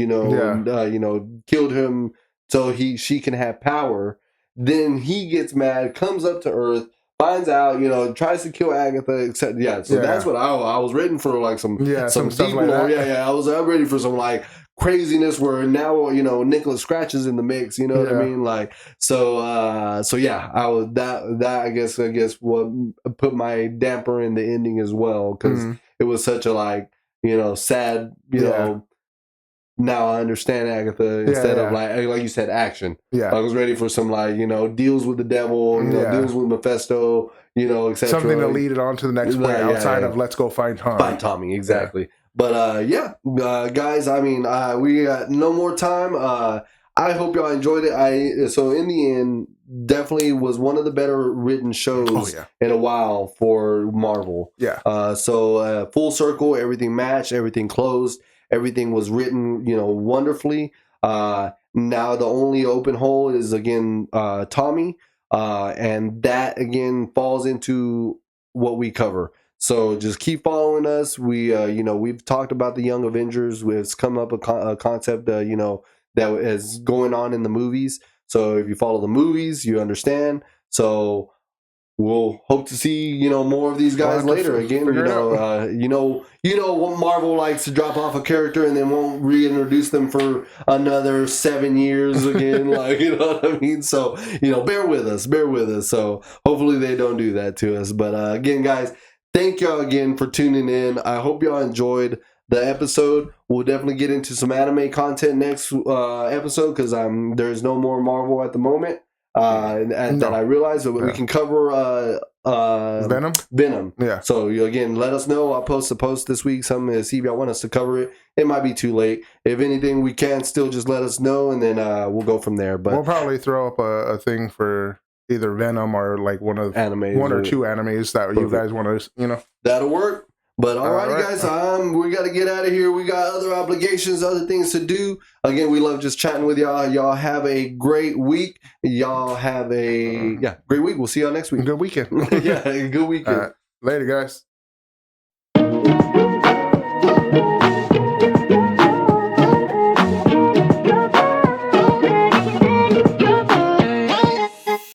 killed him so she can have power. Then he gets mad, comes up to Earth, finds out, tries to kill Agatha, etc. So that's what I was ready for, like some stuff deep like lore. that. I'm ready for some like craziness where now Nicholas Scratch is in the mix. You know what I mean? Like so I was that I guess what put my damper in the ending as well, because it was such a sad Now I understand Agatha instead of like you said, action. Yeah, I was ready for some deals with the devil, deals with Mephisto, etc. Something to lead it on to the next point outside of let's go find Tommy. Find Tommy, exactly. But yeah, guys, I mean, we got no more time. I hope y'all enjoyed it. So in the end, definitely was one of the better written shows in a while for Marvel. Yeah. So full circle, everything matched, everything closed, everything was written, wonderfully. Now the only open hole is again Tommy, and that again falls into what we cover. So just keep following us. We've talked about the Young Avengers. It's come up a concept, that is going on in the movies. So if you follow the movies, you understand. So we'll hope to see more of these guys later. Again, what Marvel likes to drop off a character and then won't reintroduce them for another 7 years again. You know what I mean? So bear with us. So hopefully they don't do that to us. But again, guys, thank y'all again for tuning in. I hope y'all enjoyed the episode. We'll definitely get into some anime content next episode because there's no more Marvel at the moment. That I realized that we can cover Venom. Yeah. So again, let us know. I'll post a post this week. Something to see if y'all want us to cover it. It might be too late. If anything, we can still just let us know, and then we'll go from there. But we'll probably throw up a thing for either Venom or like one or two animes that you guys want to, That'll work. But alrighty, guys, we got to get out of here. We got other obligations, other things to do. Again, we love just chatting with y'all. Y'all have a great week. Y'all have a great week. We'll see y'all next week. Good weekend. Good weekend. Later, guys.